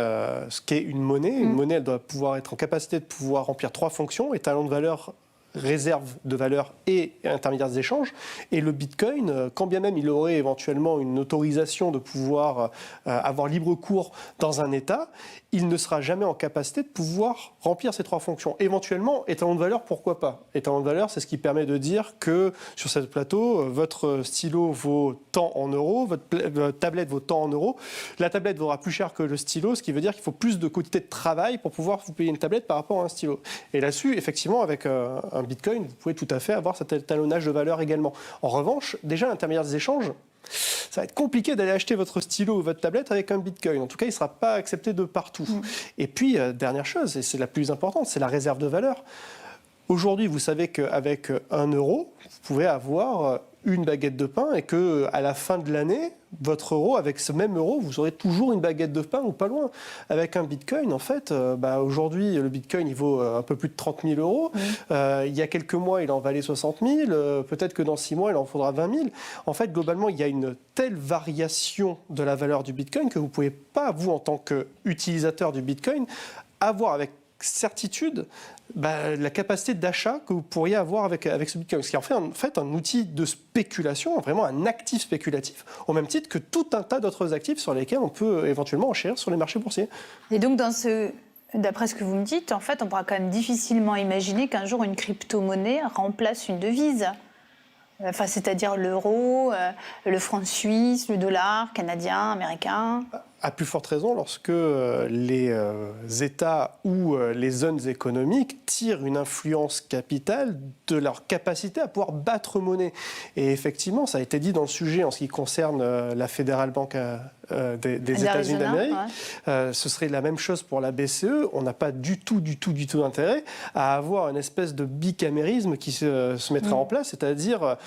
ce qu'est une monnaie. Une monnaie, elle doit pouvoir être en capacité de pouvoir remplir 3 fonctions, étalon de valeur, réserve de valeur et intermédiaire d'échange. Et le Bitcoin, quand bien même il aurait éventuellement une autorisation de pouvoir avoir libre cours dans un État, il ne sera jamais en capacité de pouvoir remplir ces 3 fonctions. Éventuellement, étalon de valeur, pourquoi pas? Étalon de valeur, c'est ce qui permet de dire que sur ce plateau, votre stylo vaut tant en euros, votre tablette vaut tant en euros. La tablette vaudra plus cher que le stylo, ce qui veut dire qu'il faut plus de quantité de travail pour pouvoir vous payer une tablette par rapport à un stylo. Et là-dessus, effectivement, avec un Bitcoin, vous pouvez tout à fait avoir cet étalonnage de valeur également. En revanche, déjà, l'intermédiaire des échanges, ça va être compliqué d'aller acheter votre stylo ou votre tablette avec un Bitcoin. En tout cas, il ne sera pas accepté de partout. Et puis, dernière chose, et c'est la plus importante, c'est la réserve de valeur. Aujourd'hui, vous savez qu'avec 1 euro, vous pouvez avoir une baguette de pain et qu'à la fin de l'année, votre euro, avec ce même euro, vous aurez toujours une baguette de pain ou pas loin. Avec un Bitcoin, en fait, aujourd'hui, le Bitcoin, il vaut un peu plus de 30 000 euros. Il y a quelques mois, il en valait 60 000. Peut-être que dans 6 mois, il en faudra 20 000. En fait, globalement, il y a une telle variation de la valeur du Bitcoin que vous ne pouvez pas, vous, en tant qu'utilisateur du Bitcoin, avoir avec certitude la capacité d'achat que vous pourriez avoir avec ce Bitcoin. Ce qui en fait un outil de spéculation, vraiment un actif spéculatif, au même titre que tout un tas d'autres actifs sur lesquels on peut éventuellement enchérir sur les marchés boursiers. Et donc, d'après ce que vous me dites, en fait, on pourra quand même difficilement imaginer qu'un jour une crypto-monnaie remplace une devise. Enfin, c'est-à-dire l'euro, le franc suisse, le dollar canadien, américain. À plus forte raison lorsque les États ou les zones économiques tirent une influence capitale de leur capacité à pouvoir battre monnaie. Et effectivement, ça a été dit dans le sujet en ce qui concerne la Federal Bank des États-Unis d'Amérique. Ouais. Ce serait la même chose pour la BCE. On n'a pas du tout d'intérêt à avoir une espèce de bicamérisme qui se mettrait en place, c'est-à-dire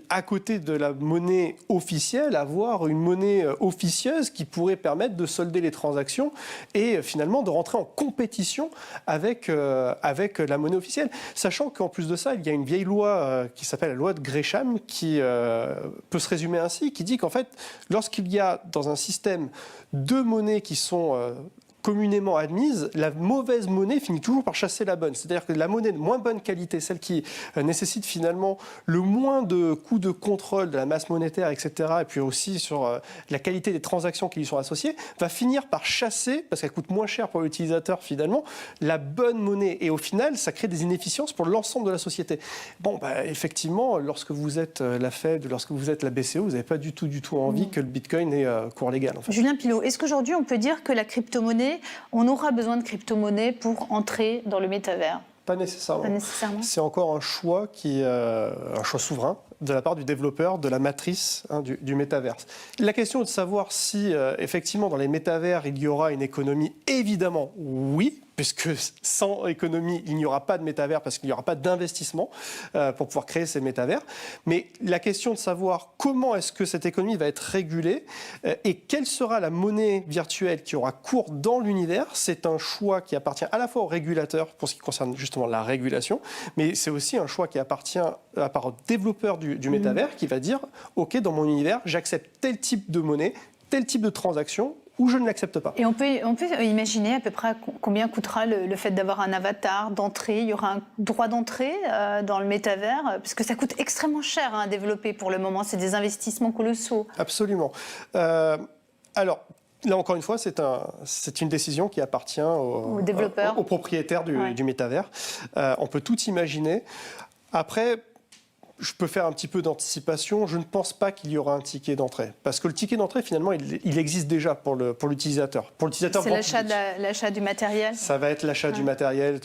à côté de la monnaie officielle, avoir une monnaie officieuse qui pourrait permettre de solder les transactions et finalement de rentrer en compétition avec la monnaie officielle. Sachant qu'en plus de ça, il y a une vieille loi qui s'appelle la loi de Gresham qui peut se résumer ainsi, qui dit qu'en fait, lorsqu'il y a dans un système deux monnaies qui sont communément admise, la mauvaise monnaie finit toujours par chasser la bonne. C'est-à-dire que la monnaie de moins bonne qualité, celle qui nécessite finalement le moins de coûts de contrôle de la masse monétaire, etc., et puis aussi sur la qualité des transactions qui lui sont associées, va finir par chasser, parce qu'elle coûte moins cher pour l'utilisateur finalement, la bonne monnaie. Et au final, ça crée des inefficiences pour l'ensemble de la société. Bon, effectivement, lorsque vous êtes la Fed, lorsque vous êtes la BCE, vous n'avez pas du tout envie que le Bitcoin ait cours légal. En fait. Julien Pilot, est-ce qu'aujourd'hui on peut dire que la crypto-monnaie, on aura besoin de crypto-monnaie pour entrer dans le métavers? Pas nécessairement. C'est encore un choix un choix souverain de la part du développeur de la matrice du métaverse. La question est de savoir si effectivement dans les métavers il y aura une économie. Évidemment, oui. Puisque sans économie, il n'y aura pas de métavers parce qu'il n'y aura pas d'investissement pour pouvoir créer ces métavers. Mais la question de savoir comment est-ce que cette économie va être régulée et quelle sera la monnaie virtuelle qui aura cours dans l'univers, c'est un choix qui appartient à la fois aux régulateurs pour ce qui concerne justement la régulation, mais c'est aussi un choix qui appartient à part au développeur du métavers qui va dire « Ok, dans mon univers, j'accepte tel type de monnaie, tel type de transaction ». Ou je ne l'accepte pas. Et on peut imaginer à peu près combien coûtera le fait d'avoir un avatar, d'entrée. Il y aura un droit d'entrée dans le métavers, parce que ça coûte extrêmement cher à développer pour le moment. C'est des investissements colossaux. Absolument. Alors, là encore une fois, c'est une décision qui appartient aux développeurs, aux propriétaires du métavers. On peut tout imaginer. Après, je peux faire un petit peu d'anticipation. Je ne pense pas qu'il y aura un ticket d'entrée. Parce que le ticket d'entrée, finalement, il existe déjà pour l'utilisateur. C'est l'achat du matériel. Ça va être l'achat du matériel,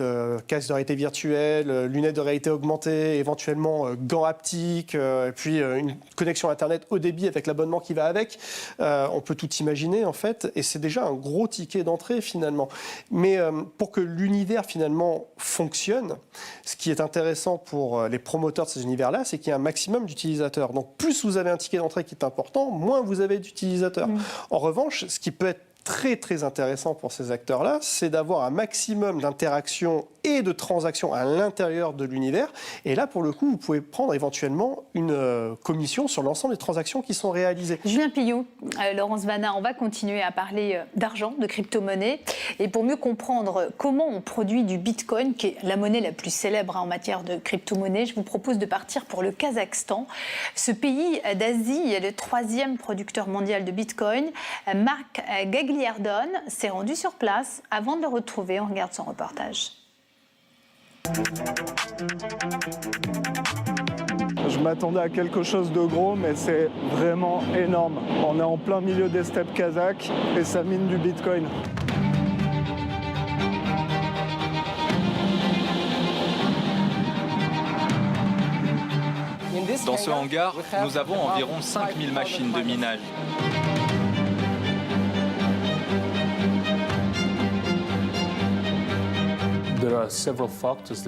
casque de réalité virtuelle, lunettes de réalité augmentée, éventuellement gants haptiques, et puis une connexion Internet haut débit avec l'abonnement qui va avec. On peut tout imaginer, en fait. Et c'est déjà un gros ticket d'entrée, finalement. Mais pour que l'univers, finalement, fonctionne, ce qui est intéressant pour les promoteurs de ces univers-là, c'est qu'il y a un maximum d'utilisateurs. Donc plus vous avez un ticket d'entrée qui est important, moins vous avez d'utilisateurs. En revanche, ce qui peut être très très intéressant pour ces acteurs-là, c'est d'avoir un maximum d'interactions et de transactions à l'intérieur de l'univers. Et là, pour le coup, vous pouvez prendre éventuellement une commission sur l'ensemble des transactions qui sont réalisées. Julien Pilot, Laurence Vanna, on va continuer à parler d'argent, de crypto-monnaie. Et pour mieux comprendre comment on produit du Bitcoin, qui est la monnaie la plus célèbre en matière de crypto-monnaie, je vous propose de partir pour le Kazakhstan. Ce pays d'Asie est le 3e producteur mondial de Bitcoin. Marc Gagliardone s'est rendu sur place. Avant de le retrouver, on regarde son reportage. Je m'attendais à quelque chose de gros, mais c'est vraiment énorme. On est en plein milieu des steppes kazakhs et ça mine du Bitcoin. Dans ce hangar, nous avons environ 5000 machines de minage.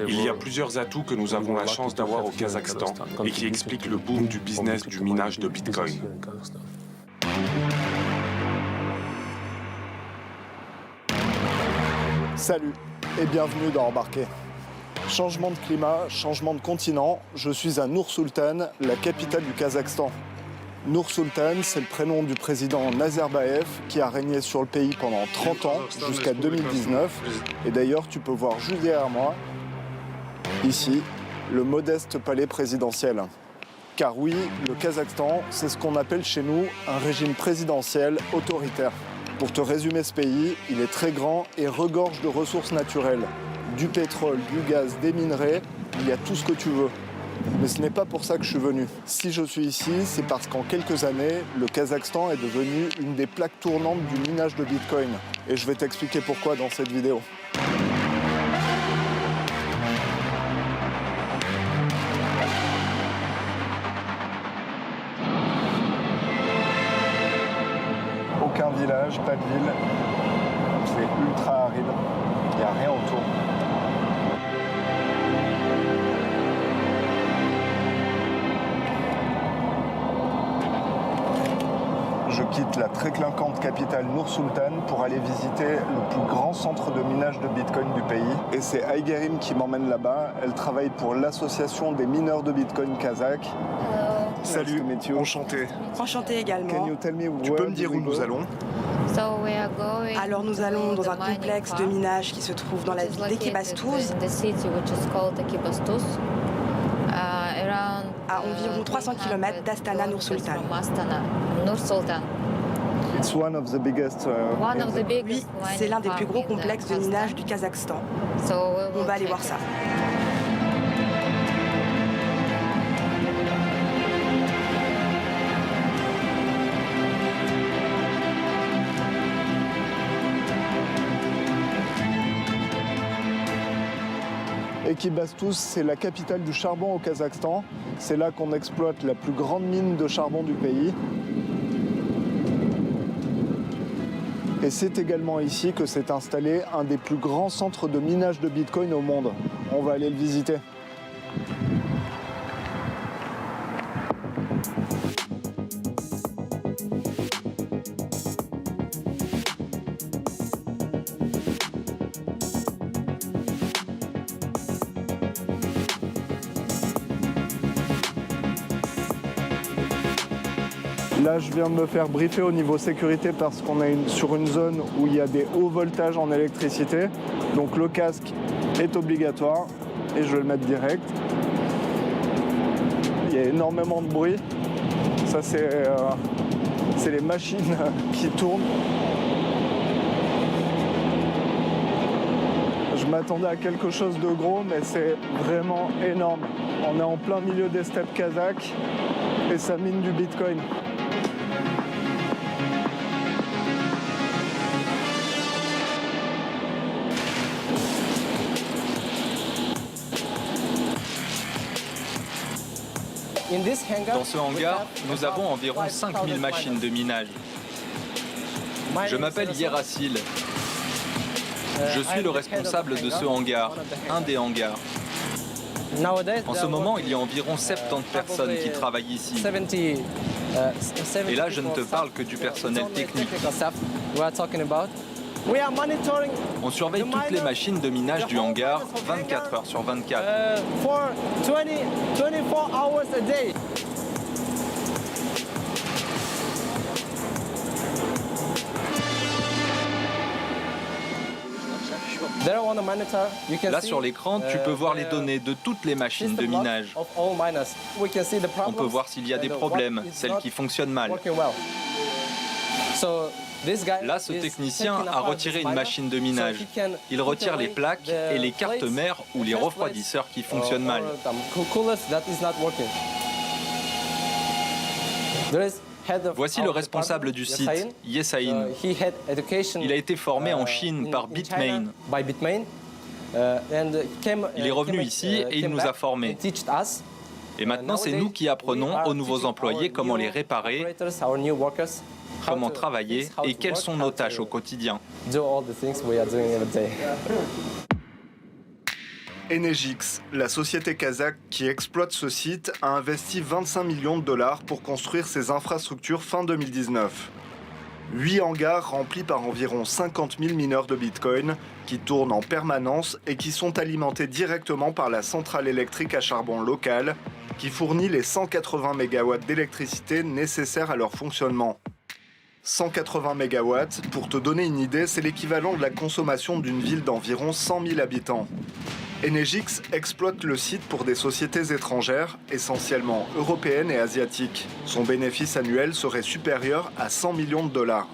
Il y a plusieurs atouts que nous avons la chance d'avoir au Kazakhstan et qui expliquent le boom du business du minage de Bitcoin. Salut et bienvenue dans Embarqué. Changement de climat, changement de continent, je suis à Nur-Sultan, la capitale du Kazakhstan. Nur-Sultan, c'est le prénom du président Nazarbayev qui a régné sur le pays pendant 30 ans, jusqu'à 2019. Et d'ailleurs, tu peux voir juste derrière moi, ici, le modeste palais présidentiel. Car oui, le Kazakhstan, c'est ce qu'on appelle chez nous un régime présidentiel autoritaire. Pour te résumer ce pays, il est très grand et regorge de ressources naturelles. Du pétrole, du gaz, des minerais, il y a tout ce que tu veux. Mais ce n'est pas pour ça que je suis venu. Si je suis ici, c'est parce qu'en quelques années, le Kazakhstan est devenu une des plaques tournantes du minage de Bitcoin. Et je vais t'expliquer pourquoi dans cette vidéo. Aucun village, pas de ville. C'est ultra aride. Il n'y a rien autour. Je quitte la très clinquante capitale Nur-Sultan pour aller visiter le plus grand centre de minage de Bitcoin du pays. Et c'est Aigerim qui m'emmène là-bas. Elle travaille pour l'association des mineurs de Bitcoin kazakh. Salut, enchanté. Enchanté également. Tu peux me dire où nous allons? Alors nous allons dans un complexe de minage qui se trouve dans la ville d'Ekibastuz, à environ 300 km d'Astana Nur-Sultan. Oui, c'est l'un des plus gros complexes de minage du Kazakhstan. On va aller voir ça. Ekibastuz, c'est la capitale du charbon au Kazakhstan. C'est là qu'on exploite la plus grande mine de charbon du pays. Et c'est également ici que s'est installé un des plus grands centres de minage de Bitcoin au monde. On va aller le visiter. Là, je viens de me faire briefer au niveau sécurité parce qu'on est sur une zone où il y a des hauts voltages en électricité. Donc le casque est obligatoire et je vais le mettre direct. Il y a énormément de bruit. Ça, c'est les machines qui tournent. Je m'attendais à quelque chose de gros, mais c'est vraiment énorme. On est en plein milieu des steppes kazakhs et ça mine du Bitcoin. Dans ce hangar, nous avons environ 5000 machines de minage. Je m'appelle Yerassil. Je suis le responsable de ce hangar, un des hangars. En ce moment, il y a environ 70 personnes qui travaillent ici. Et là, je ne te parle que du personnel technique. On surveille toutes les machines de minage du hangar 24 heures sur 24. Là sur l'écran, tu peux voir les données de toutes les machines de minage. On peut voir s'il y a des problèmes, celles qui fonctionnent mal. Là, ce technicien a retiré une machine de minage. Il retire les plaques et les cartes mères ou les refroidisseurs qui fonctionnent mal. Voici le responsable du site, Yesain. Il a été formé en Chine par Bitmain. Il est revenu ici et il nous a formés. Et maintenant, c'est nous qui apprenons aux nouveaux employés comment les réparer, comment travailler et quelles sont nos tâches au quotidien. Enegix, la société kazakh qui exploite ce site, a investi 25 millions de dollars pour construire ses infrastructures fin 2019. 8 hangars remplis par environ 50 000 mineurs de Bitcoin qui tournent en permanence et qui sont alimentés directement par la centrale électrique à charbon locale qui fournit les 180 MW d'électricité nécessaires à leur fonctionnement. 180 MW, pour te donner une idée, c'est l'équivalent de la consommation d'une ville d'environ 100 000 habitants. Enegix exploite le site pour des sociétés étrangères, essentiellement européennes et asiatiques. Son bénéfice annuel serait supérieur à 100 millions de dollars.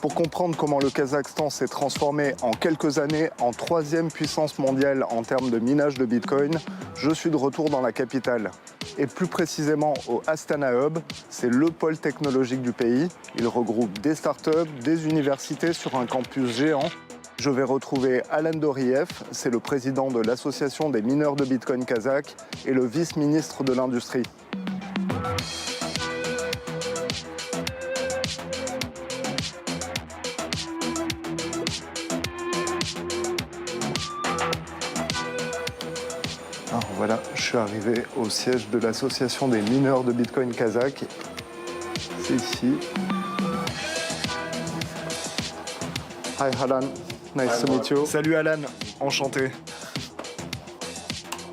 Pour comprendre comment le Kazakhstan s'est transformé en quelques années en 3e puissance mondiale en termes de minage de Bitcoin, je suis de retour dans la capitale. Et plus précisément au Astana Hub, c'est le pôle technologique du pays. Il regroupe des startups, des universités sur un campus géant. Je vais retrouver Alan Doriev, c'est le président de l'association des mineurs de Bitcoin kazakh et le vice-ministre de l'Industrie. Alors voilà, je suis arrivé au siège de l'association des mineurs de Bitcoin kazakh. C'est ici. Hi Alan, nice to meet you. Salut Alan, enchanté.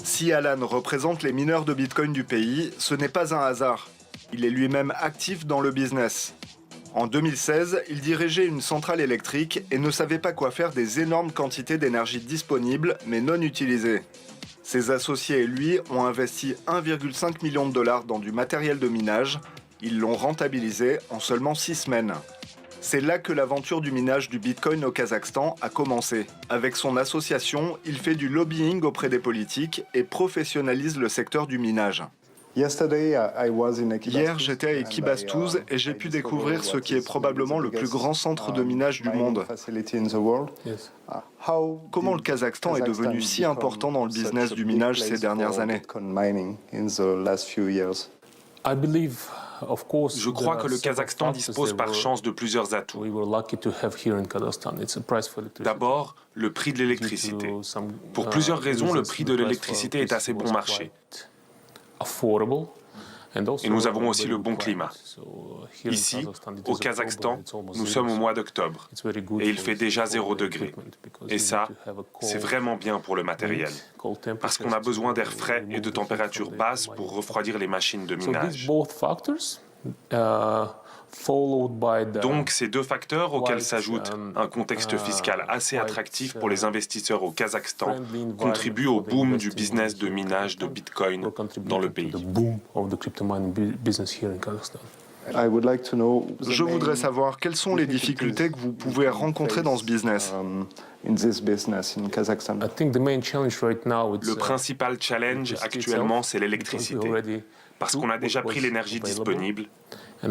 Si Alan représente les mineurs de Bitcoin du pays, ce n'est pas un hasard. Il est lui-même actif dans le business. En 2016, il dirigeait une centrale électrique et ne savait pas quoi faire des énormes quantités d'énergie disponibles mais non utilisées. Ses associés et lui ont investi 1,5 million de dollars dans du matériel de minage. Ils l'ont rentabilisé en seulement 6 semaines. C'est là que l'aventure du minage du Bitcoin au Kazakhstan a commencé. Avec son association, il fait du lobbying auprès des politiques et professionnalise le secteur du minage. Hier, j'étais à Ekibastuz et j'ai pu découvrir ce qui est probablement le plus grand centre de minage du monde. Comment le Kazakhstan est devenu si important dans le business du minage ces dernières années? Je crois que le Kazakhstan dispose par chance de plusieurs atouts. D'abord, le prix de l'électricité. Pour plusieurs raisons, le prix de l'électricité est assez bon marché. Et nous avons aussi le bon climat. Ici, au Kazakhstan, nous sommes au mois d'octobre et il fait déjà 0 degré. Et ça, c'est vraiment bien pour le matériel, parce qu'on a besoin d'air frais et de températures basses pour refroidir les machines de minage. Donc, ces deux facteurs auxquels s'ajoute un contexte fiscal assez attractif pour les investisseurs au Kazakhstan contribuent au boom du business de minage de Bitcoin dans le pays. Je voudrais savoir quelles sont les difficultés que vous pouvez rencontrer dans ce business. Le principal challenge actuellement, c'est l'électricité, parce qu'on a déjà pris l'énergie disponible. Et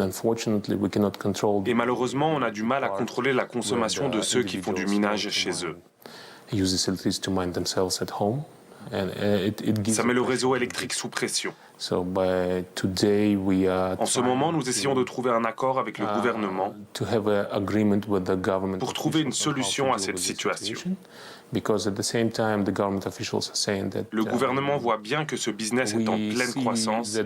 malheureusement, on a du mal à contrôler la consommation de ceux qui font du minage chez eux. Ça met le réseau électrique sous pression. En ce moment, nous essayons de trouver un accord avec le gouvernement pour trouver une solution à cette situation. Le gouvernement voit bien que ce business est en pleine croissance.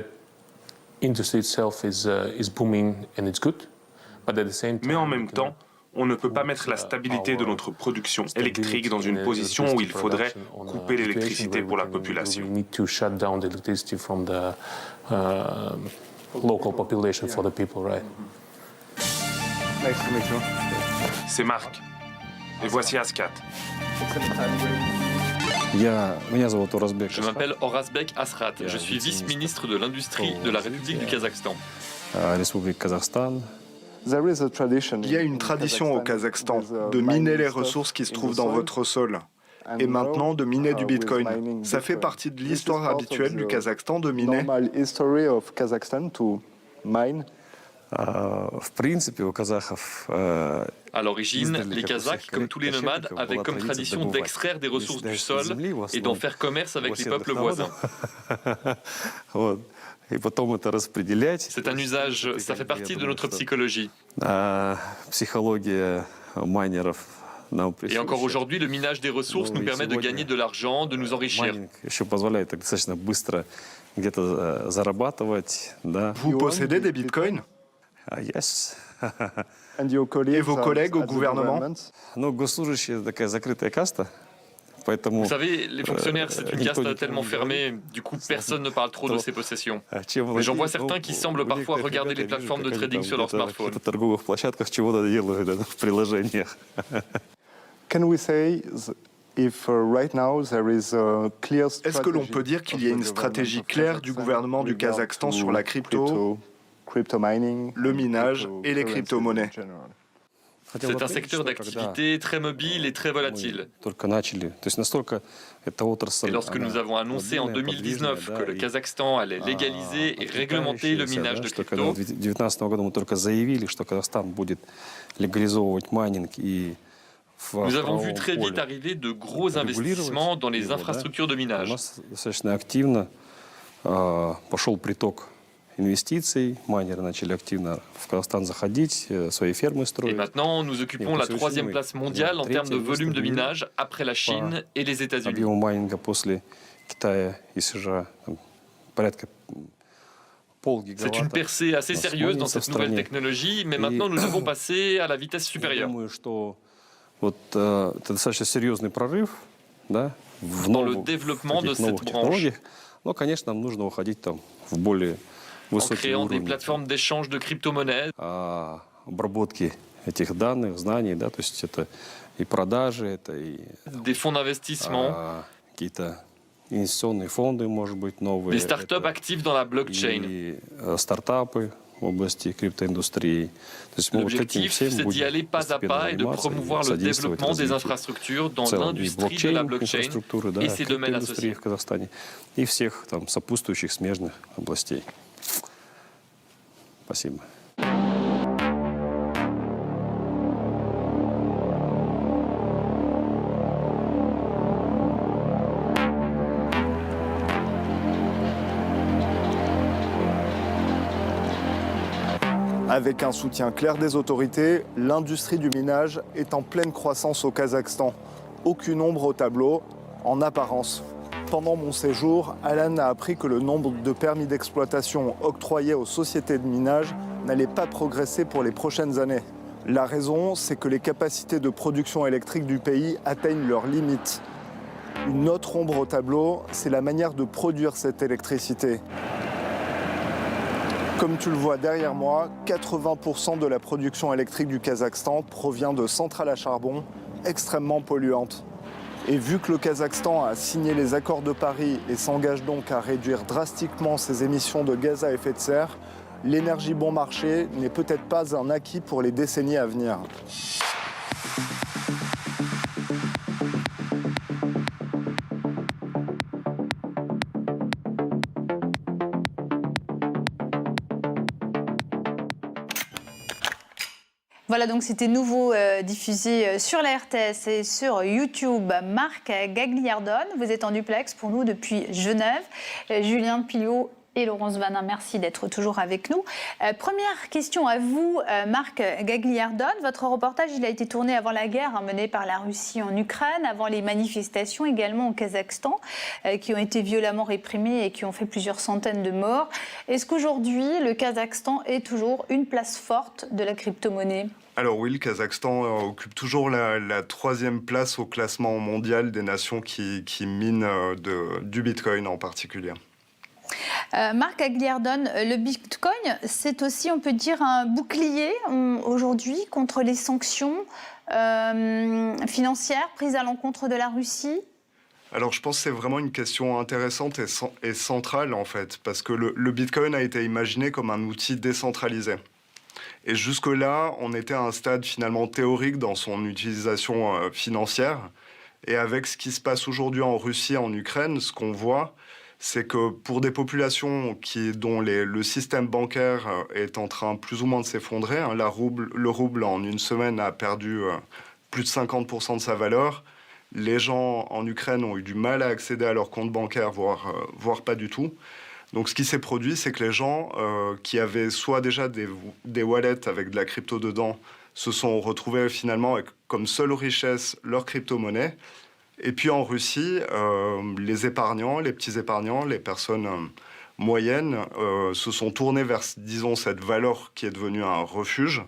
Mais en même temps, on ne peut pas mettre la stabilité de notre production électrique dans une position où il faudrait couper l'électricité pour la population. C'est Marc. Et voici Askat. Je m'appelle Orazbek Asrat, je suis vice-ministre de l'Industrie de la République du Kazakhstan. Il y a une tradition au Kazakhstan de miner les ressources qui se trouvent dans votre sol. Et maintenant de miner du Bitcoin. Ça fait partie de l'histoire habituelle du Kazakhstan de miner. À l'origine, les Kazakhs, comme tous les nomades, avaient comme tradition d'extraire des ressources du sol et d'en faire commerce avec les peuples voisins. C'est un usage, ça fait partie de notre psychologie. Et encore aujourd'hui, le minage des ressources nous permet de gagner de l'argent, de nous enrichir. Vous possédez des bitcoins? Et vos collègues au gouvernement? Vous savez, les fonctionnaires, c'est une caste tellement fermée, du coup, personne ne parle trop de ses possessions. Mais j'en vois certains qui semblent parfois regarder les plateformes de trading sur leur smartphone. Est-ce que l'on peut dire qu'il y a une stratégie claire du gouvernement du Kazakhstan sur la crypto, le minage et les crypto-monnaies? C'est un secteur d'activité très mobile et très volatile. Et lorsque nous avons annoncé en 2019 que le Kazakhstan allait légaliser et réglementer le minage de crypto, nous avons vu très vite arriver de gros investissements dans les infrastructures de minage. Et maintenant, nous occupons la 3e place mondiale en termes de volume de minage après la Chine et les États-Unis. C'est une percée assez sérieuse dans cette nouvelle technologie, mais maintenant nous devons passer à la vitesse supérieure. Dans le développement de cette branche, en créant des plateformes d'échange de crypto-monnaies, des fonds d'investissement, des startups actives dans la blockchain. L'objectif, c'est d'y aller pas à pas et de promouvoir le développement des infrastructures dans l'industrie de la blockchain et ses domaines associés. Спасибо. Avec un soutien clair des autorités, l'industrie du minage est en pleine croissance au Kazakhstan. Aucune ombre au tableau, en apparence. Pendant mon séjour, Alan a appris que le nombre de permis d'exploitation octroyés aux sociétés de minage n'allait pas progresser pour les prochaines années. La raison, c'est que les capacités de production électrique du pays atteignent leurs limites. Une autre ombre au tableau, c'est la manière de produire cette électricité. Comme tu le vois derrière moi, 80% de la production électrique du Kazakhstan provient de centrales à charbon extrêmement polluantes. Et vu que le Kazakhstan a signé les accords de Paris et s'engage donc à réduire drastiquement ses émissions de gaz à effet de serre, l'énergie bon marché n'est peut-être pas un acquis pour les décennies à venir. Voilà, donc c'était nouveau diffusé sur la RTS et sur YouTube. Marc Gagliardone, vous êtes en duplex pour nous depuis Genève. Julien Pilot et Laurence Vanin, merci d'être toujours avec nous. Première question à vous, Marc Gagliardone. Votre reportage, il a été tourné avant la guerre menée par la Russie en Ukraine, avant les manifestations également au Kazakhstan, qui ont été violemment réprimées et qui ont fait plusieurs centaines de morts. Est-ce qu'aujourd'hui, le Kazakhstan est toujours une place forte de la crypto-monnaie ? Alors oui, le Kazakhstan occupe toujours la 3e place au classement mondial des nations qui minent du Bitcoin en particulier. Marc Gagliardone, le Bitcoin, c'est aussi, on peut dire, un bouclier aujourd'hui contre les sanctions financières prises à l'encontre de la Russie ? Alors je pense que c'est vraiment une question intéressante et centrale en fait, parce que le Bitcoin a été imaginé comme un outil décentralisé. Et jusque-là, on était à un stade finalement théorique dans son utilisation financière. Et avec ce qui se passe aujourd'hui en Russie, en Ukraine, ce qu'on voit, c'est que pour des populations dont le système bancaire est en train plus ou moins de s'effondrer, hein, le rouble en une semaine a perdu plus de 50% de sa valeur, les gens en Ukraine ont eu du mal à accéder à leur compte bancaire, voire pas du tout. Donc ce qui s'est produit, c'est que les gens qui avaient soit déjà des wallets avec de la crypto dedans se sont retrouvés finalement avec comme seule richesse leur crypto-monnaie. Et puis en Russie, les épargnants, les petits épargnants, les personnes moyennes se sont tournés vers, disons, cette valeur qui est devenue un refuge,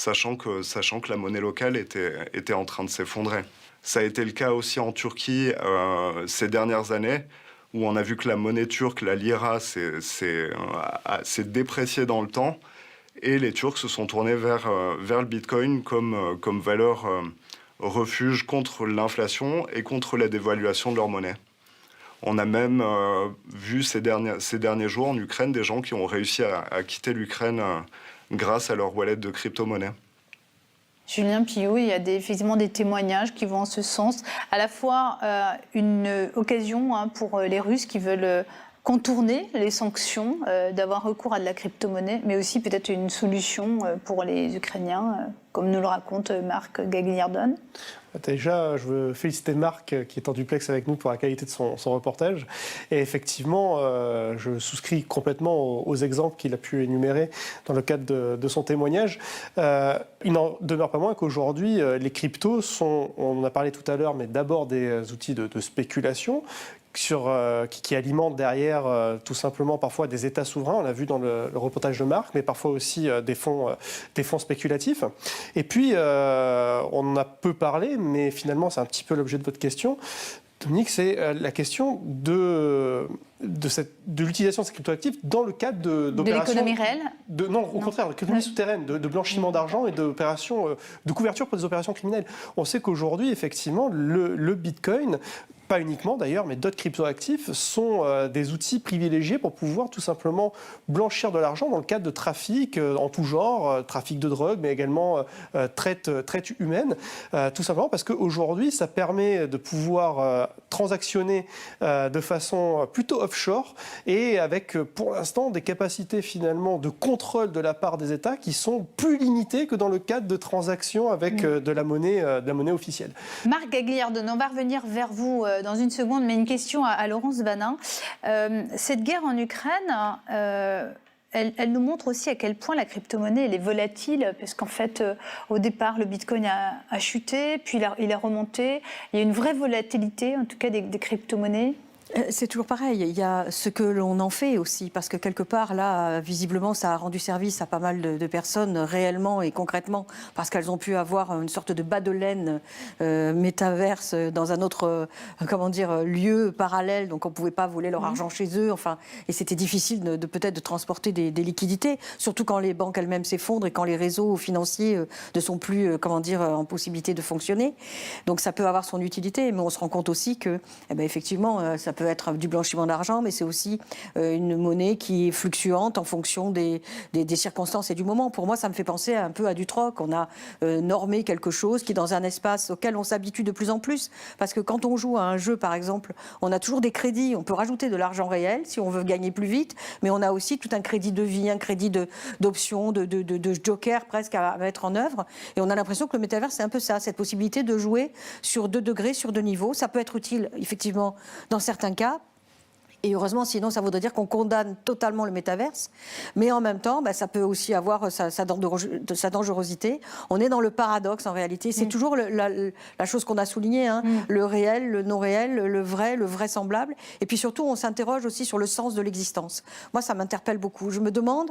sachant que la monnaie locale était en train de s'effondrer. Ça a été le cas aussi en Turquie ces dernières années, où on a vu que la monnaie turque, la lira, s'est dépréciée dans le temps, et les Turcs se sont tournés vers le Bitcoin comme valeur refuge contre l'inflation et contre la dévaluation de leur monnaie. On a même vu ces derniers jours en Ukraine des gens qui ont réussi à quitter l'Ukraine grâce à leur wallet de crypto-monnaie. Julien Pillot, il y a effectivement des témoignages qui vont en ce sens. À la fois une occasion pour les Russes qui veulent contourner les sanctions, d'avoir recours à de la crypto-monnaie, mais aussi peut-être une solution pour les Ukrainiens, comme nous le raconte Marc Gagliardone. Déjà, je veux féliciter Marc qui est en duplex avec nous pour la qualité de son reportage. Et effectivement, je souscris complètement aux exemples qu'il a pu énumérer dans le cadre de son témoignage. Il n'en demeure pas moins qu'aujourd'hui, les cryptos sont, on en a parlé tout à l'heure, mais d'abord des outils de spéculation qui alimentent derrière tout simplement parfois des États souverains, on l'a vu dans le reportage de Marc, mais parfois aussi des fonds spéculatifs. Et puis, on en a peu parlé, mais finalement c'est un petit peu l'objet de votre question, Dominique, c'est la question de l'utilisation de ces cryptoactifs dans le cadre d'opérations... De l'économie réelle Non, au contraire, de l'économie souterraine, de blanchiment d'argent et d'opérations, de couverture pour des opérations criminelles. On sait qu'aujourd'hui, effectivement, le Bitcoin, pas uniquement d'ailleurs, mais d'autres cryptoactifs sont des outils privilégiés pour pouvoir tout simplement blanchir de l'argent dans le cadre de trafic en tout genre, trafic de drogue, mais également traite humaine, tout simplement parce qu'aujourd'hui, ça permet de pouvoir transactionner de façon plutôt offshore et avec pour l'instant des capacités finalement de contrôle de la part des États qui sont plus limitées que dans le cadre de transactions avec de la monnaie officielle. Marc Gagliardone, on va revenir vers vous dans une seconde, mais une question à Laurence Vanin. Cette guerre en Ukraine, elle nous montre aussi à quel point la crypto-monnaie elle est volatile, parce qu'en fait, au départ, le Bitcoin a chuté, puis il a remonté. Il y a une vraie volatilité, en tout cas, des crypto-monnaies. C'est toujours pareil, il y a ce que l'on en fait aussi, parce que quelque part, là, visiblement, ça a rendu service à pas mal de personnes, réellement et concrètement, parce qu'elles ont pu avoir une sorte de bas de laine métaverse dans un autre, lieu parallèle, donc on ne pouvait pas voler leur argent chez eux, enfin, et c'était difficile peut-être de transporter des liquidités, surtout quand les banques elles-mêmes s'effondrent et quand les réseaux financiers ne sont plus, en possibilité de fonctionner. Donc ça peut avoir son utilité, mais on se rend compte aussi que, effectivement, ça peut être du blanchiment d'argent, mais c'est aussi une monnaie qui est fluctuante en fonction des circonstances et du moment. Pour moi, ça me fait penser un peu à du troc. On a normé quelque chose qui est dans un espace auquel on s'habitue de plus en plus. Parce que quand on joue à un jeu, par exemple, on a toujours des crédits. On peut rajouter de l'argent réel si on veut gagner plus vite, mais on a aussi tout un crédit de vie, un crédit d'options, de joker presque à mettre en œuvre. Et on a l'impression que le métavers, c'est un peu ça, cette possibilité de jouer sur 2 degrés, sur 2 niveaux. Ça peut être utile, effectivement, dans certains cas. Et heureusement, sinon, ça voudrait dire qu'on condamne totalement le métaverse. Mais en même temps, ça peut aussi avoir sa dangerosité. On est dans le paradoxe, en réalité. C'est toujours la chose qu'on a soulignée, le réel, le non réel, le vrai, le vraisemblable. Et puis surtout, on s'interroge aussi sur le sens de l'existence. Moi, ça m'interpelle beaucoup. Je me demande,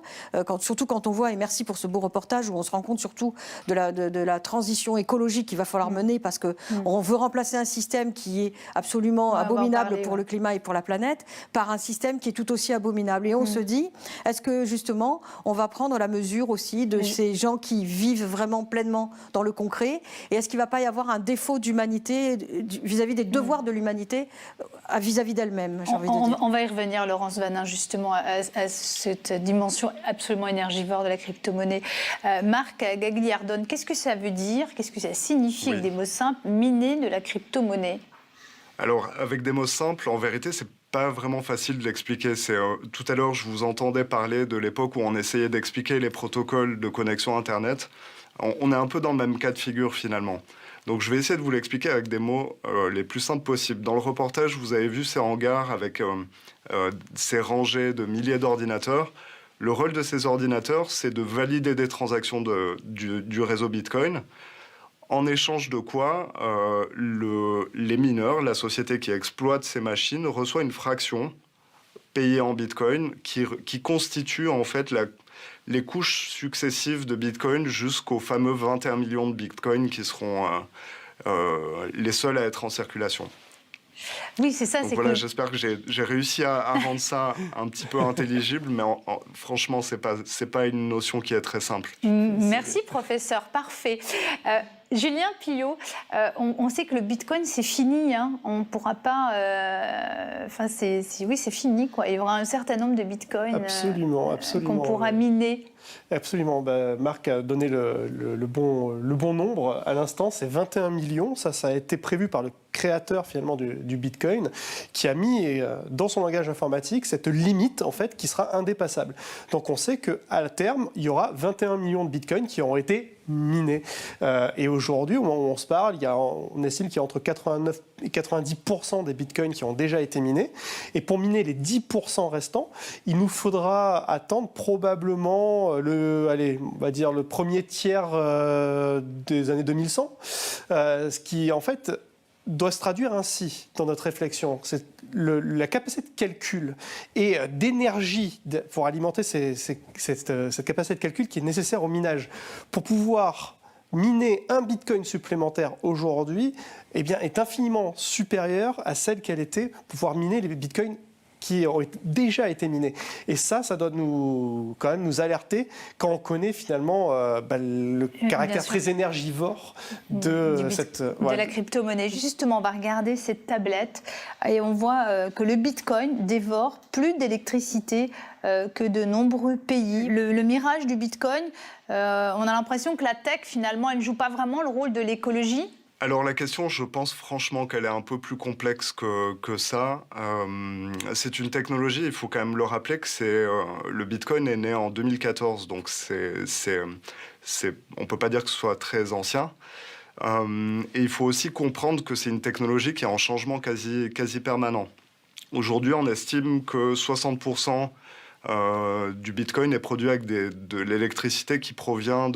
surtout quand on voit, et merci pour ce beau reportage, où on se rend compte surtout de la transition écologique qu'il va falloir mener, parce qu'on veut remplacer un système qui est absolument abominable pour le climat et pour la planète, par un système qui est tout aussi abominable. Et on se dit, est-ce que justement, on va prendre la mesure aussi de ces gens qui vivent vraiment pleinement dans le concret? Et est-ce qu'il ne va pas y avoir un défaut d'humanité vis-à-vis des devoirs de l'humanité vis-à-vis d'elle-même, j'ai envie de dire. On va y revenir, Laurence Vanin, justement, à cette dimension absolument énergivore de la crypto-monnaie. Marc Gagliardone, qu'est-ce que ça veut dire? Qu'est-ce que ça signifie, avec des mots simples, miner de la crypto-monnaie? Alors, avec des mots simples, en vérité, c'est pas vraiment facile de l'expliquer. Tout à l'heure, je vous entendais parler de l'époque où on essayait d'expliquer les protocoles de connexion Internet. On est un peu dans le même cas de figure, finalement. Donc, je vais essayer de vous l'expliquer avec des mots les plus simples possibles. Dans le reportage, vous avez vu ces hangars avec ces rangées de milliers d'ordinateurs. Le rôle de ces ordinateurs, c'est de valider des transactions du réseau Bitcoin. En échange de quoi, les mineurs, la société qui exploite ces machines, reçoit une fraction payée en Bitcoin qui constitue en fait les couches successives de Bitcoin jusqu'aux fameux 21 millions de Bitcoin qui seront les seuls à être en circulation. Oui, c'est ça. Donc voilà, j'espère que j'ai réussi à rendre ça un petit peu intelligible, mais franchement, c'est pas une notion qui est très simple. Merci, professeur. Parfait. Julien Pillot, on sait que le Bitcoin, c'est fini. Hein. On ne pourra pas... oui, c'est fini, quoi. Il y aura un certain nombre de Bitcoins absolument. qu'on pourra miner. Absolument. Marc a donné le bon nombre à l'instant. C'est 21 millions. Ça a été prévu par le créateur finalement du Bitcoin, qui a mis dans son langage informatique cette limite en fait qui sera indépassable. Donc on sait qu'à terme, il y aura 21 millions de Bitcoins qui auront été minés. Et aujourd'hui, au moment où on se parle, on estime qu'il y a entre 89 et 90% des Bitcoins qui ont déjà été minés. Et pour miner les 10% restants, il nous faudra attendre probablement le premier tiers des années 2100, ce qui en fait doit se traduire ainsi dans notre réflexion. C'est la capacité de calcul et d'énergie pour alimenter cette capacité de calcul qui est nécessaire au minage. Pour pouvoir miner un Bitcoin supplémentaire aujourd'hui, est infiniment supérieure à celle qu'elle était pour pouvoir miner les Bitcoins qui ont déjà été minés. Et ça doit quand même nous alerter quand on connaît finalement le caractère très énergivore de la crypto-monnaie. Justement, on va regarder cette tablette et on voit que le Bitcoin dévore plus d'électricité que de nombreux pays. Le mirage du Bitcoin, on a l'impression que la tech, finalement, elle ne joue pas vraiment le rôle de l'écologie. Alors la question, je pense franchement qu'elle est un peu plus complexe que ça. C'est une technologie, il faut quand même le rappeler que le Bitcoin est né en 2014, donc on peut pas dire que ce soit très ancien. Et il faut aussi comprendre que c'est une technologie qui est en changement quasi permanent. Aujourd'hui, on estime que 60% du Bitcoin est produit avec de l'électricité qui provient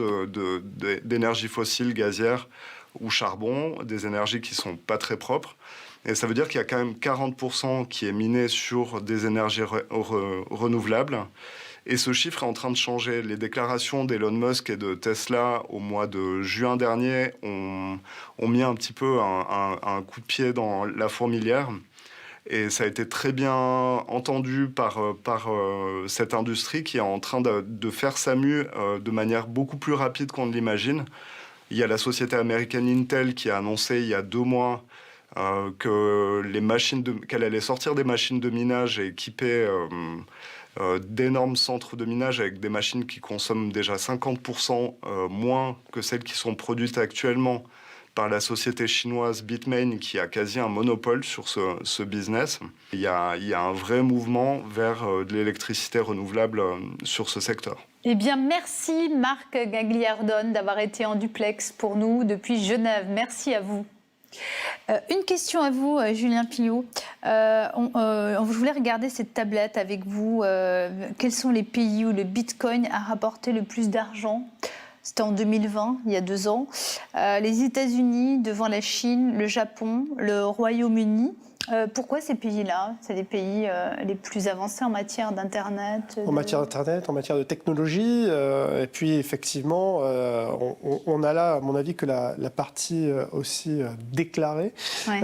d'énergies fossiles, gazières ou charbon, des énergies qui ne sont pas très propres. Et ça veut dire qu'il y a quand même 40% qui est miné sur des énergies renouvelables. Et ce chiffre est en train de changer. Les déclarations d'Elon Musk et de Tesla au mois de juin dernier ont mis un petit peu un coup de pied dans la fourmilière. Et ça a été très bien entendu par cette industrie qui est en train de faire sa mue de manière beaucoup plus rapide qu'on ne l'imagine. Il y a la société américaine Intel qui a annoncé il y a 2 mois qu'elle allait sortir des machines de minage et équiper d'énormes centres de minage avec des machines qui consomment déjà 50% moins que celles qui sont produites actuellement par la société chinoise Bitmain qui a quasi un monopole sur ce business. Il y a un vrai mouvement vers de l'électricité renouvelable sur ce secteur. Eh bien, merci Marc Gagliardone d'avoir été en duplex pour nous depuis Genève. Merci à vous. Une question à vous, Julien Pillot. Je voulais regarder cette tablette avec vous. Quels sont les pays où le Bitcoin a rapporté le plus d'argent ? C'était en 2020, il y a 2 ans. Les États-Unis devant la Chine, le Japon, le Royaume-Uni. Pourquoi ces pays-là? C'est les pays les plus avancés en matière d'Internet En matière d'Internet, en matière de technologie. Et puis, effectivement, on a là, à mon avis, que la partie aussi déclarée. Ouais.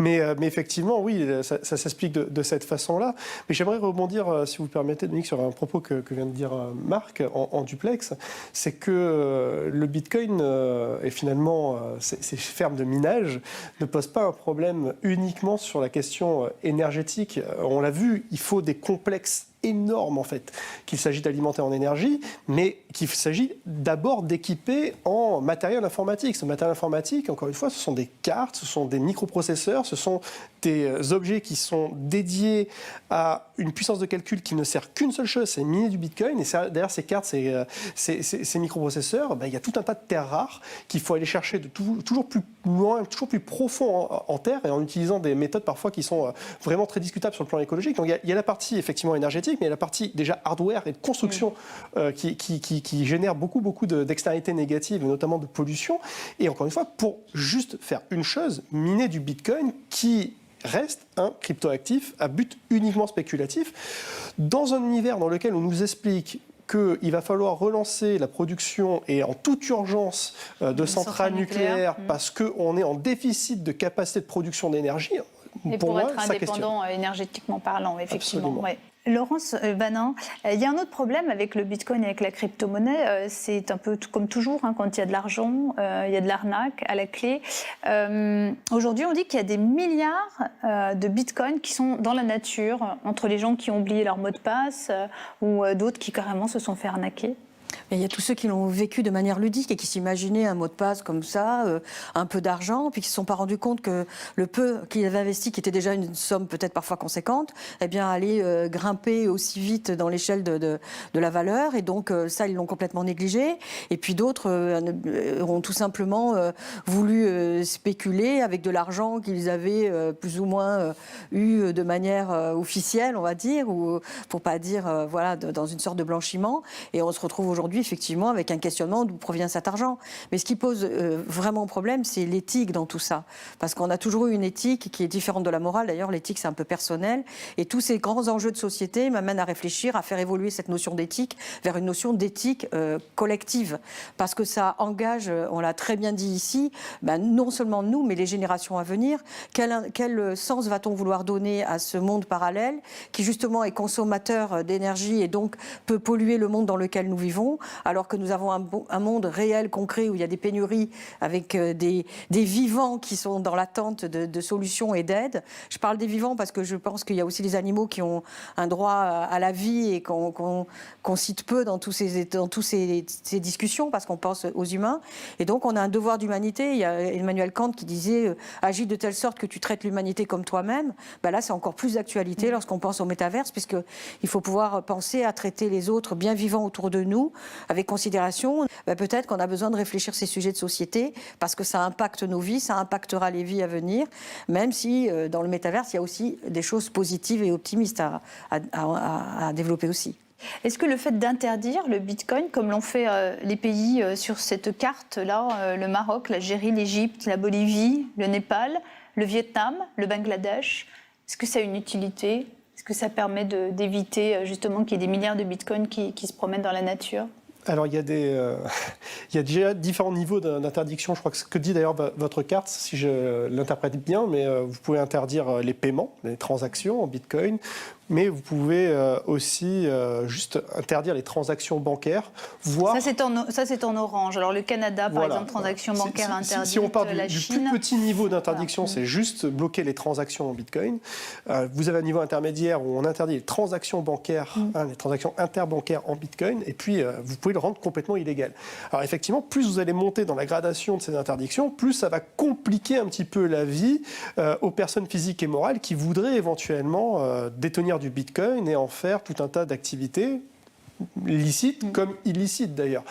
mais effectivement, oui, ça s'explique de cette façon-là. Mais j'aimerais rebondir, si vous permettez, Dominique, sur un propos que vient de dire Marc en duplex. C'est que le Bitcoin et finalement ces fermes de minage ne posent pas un problème uniquement sur la question énergétique. On l'a vu, il faut des complexes énormes en fait, qu'il s'agit d'alimenter en énergie, mais qu'il s'agit d'abord d'équiper en matériel informatique. Ce matériel informatique, encore une fois, ce sont des cartes, ce sont des microprocesseurs, ce sont des objets qui sont dédiés à une puissance de calcul qui ne sert qu'une seule chose, c'est miner du Bitcoin. Et derrière ces cartes, ces microprocesseurs, il y a tout un tas de terres rares qu'il faut aller chercher toujours plus loin, toujours plus profond en terre, et en utilisant des méthodes parfois qui sont vraiment très discutables sur le plan écologique. Donc il y a la partie effectivement énergétique, mais il y a la partie déjà hardware et de construction qui génère beaucoup d'externalités négatives, notamment de pollution. Et encore une fois, pour juste faire une chose, miner du Bitcoin qui reste un cryptoactif à but uniquement spéculatif, dans un univers dans lequel on nous explique qu'il va falloir relancer la production et en toute urgence de centrales nucléaires parce qu'on est en déficit de capacité de production d'énergie. Et pour être indépendant énergétiquement parlant, effectivement. Ouais. Laurence Banin, il y a un autre problème avec le Bitcoin et avec la crypto-monnaie. C'est un peu comme toujours, hein, quand il y a de l'argent, il y a de l'arnaque à la clé. Aujourd'hui, on dit qu'il y a des milliards de Bitcoins qui sont dans la nature, entre les gens qui ont oublié leur mot de passe ou d'autres qui carrément se sont fait arnaquer. Il y a tous ceux qui l'ont vécu de manière ludique et qui s'imaginaient un mot de passe comme ça, un peu d'argent, puis qui ne se sont pas rendus compte que le peu qu'ils avaient investi, qui était déjà une somme peut-être parfois conséquente, eh bien allait grimper aussi vite dans l'échelle de la valeur. Et donc ça, ils l'ont complètement négligé. Et puis d'autres ont tout simplement voulu spéculer avec de l'argent qu'ils avaient plus ou moins eu de manière officielle, on va dire, ou pour pas dire, voilà, dans une sorte de blanchiment. Et on se retrouve aujourd'hui effectivement avec un questionnement d'où provient cet argent. Mais ce qui pose vraiment problème, c'est l'éthique dans tout ça. Parce qu'on a toujours eu une éthique qui est différente de la morale. D'ailleurs, l'éthique, c'est un peu personnel. Et tous ces grands enjeux de société m'amènent à réfléchir, à faire évoluer cette notion d'éthique vers une notion d'éthique collective. Parce que ça engage, on l'a très bien dit ici, non seulement nous, mais les générations à venir. Quel sens va-t-on vouloir donner à ce monde parallèle qui, justement, est consommateur d'énergie et donc peut polluer le monde dans lequel nous vivons, alors que nous avons un monde réel, concret, où il y a des pénuries avec des vivants qui sont dans l'attente de solutions et d'aide. Je parle des vivants parce que je pense qu'il y a aussi les animaux qui ont un droit à la vie et qu'on cite peu dans tous ces discussions parce qu'on pense aux humains. Et donc on a un devoir d'humanité. Il y a Emmanuel Kant qui disait « Agis de telle sorte que tu traites l'humanité comme toi-même ». Là, c'est encore plus d'actualité lorsqu'on pense au métaverse, puisqu'il faut pouvoir penser à traiter les autres bien vivants autour de nous, avec considération. Peut-être qu'on a besoin de réfléchir ces sujets de société parce que ça impacte nos vies, ça impactera les vies à venir, même si dans le métaverse, il y a aussi des choses positives et optimistes à développer aussi. Est-ce que le fait d'interdire le Bitcoin, comme l'ont fait les pays sur cette carte-là, le Maroc, l'Algérie, l'Égypte, la Bolivie, le Népal, le Vietnam, le Bangladesh, est-ce que ça a une utilité ? Est-ce que ça permet d'éviter justement qu'il y ait des milliards de bitcoins qui se promènent dans la nature ? Alors, il y a déjà différents niveaux d'interdiction. Je crois que ce que dit d'ailleurs votre carte, si je l'interprète bien, mais vous pouvez interdire les paiements, les transactions en bitcoin, mais vous pouvez aussi juste interdire les transactions bancaires, voire... Ça, c'est en orange. Alors, le Canada, par exemple, transactions bancaires interdites. Si on part du Chine, plus petit niveau d'interdiction, c'est juste bloquer les transactions en bitcoin. Vous avez un niveau intermédiaire où on interdit les transactions bancaires, les transactions interbancaires en bitcoin, et puis vous pouvez le rendre complètement illégal. Alors, effectivement, plus vous allez monter dans la gradation de ces interdictions, plus ça va compliquer un petit peu la vie aux personnes physiques et morales qui voudraient éventuellement détenir du bitcoin et en faire tout un tas d'activités licites comme illicites d'ailleurs.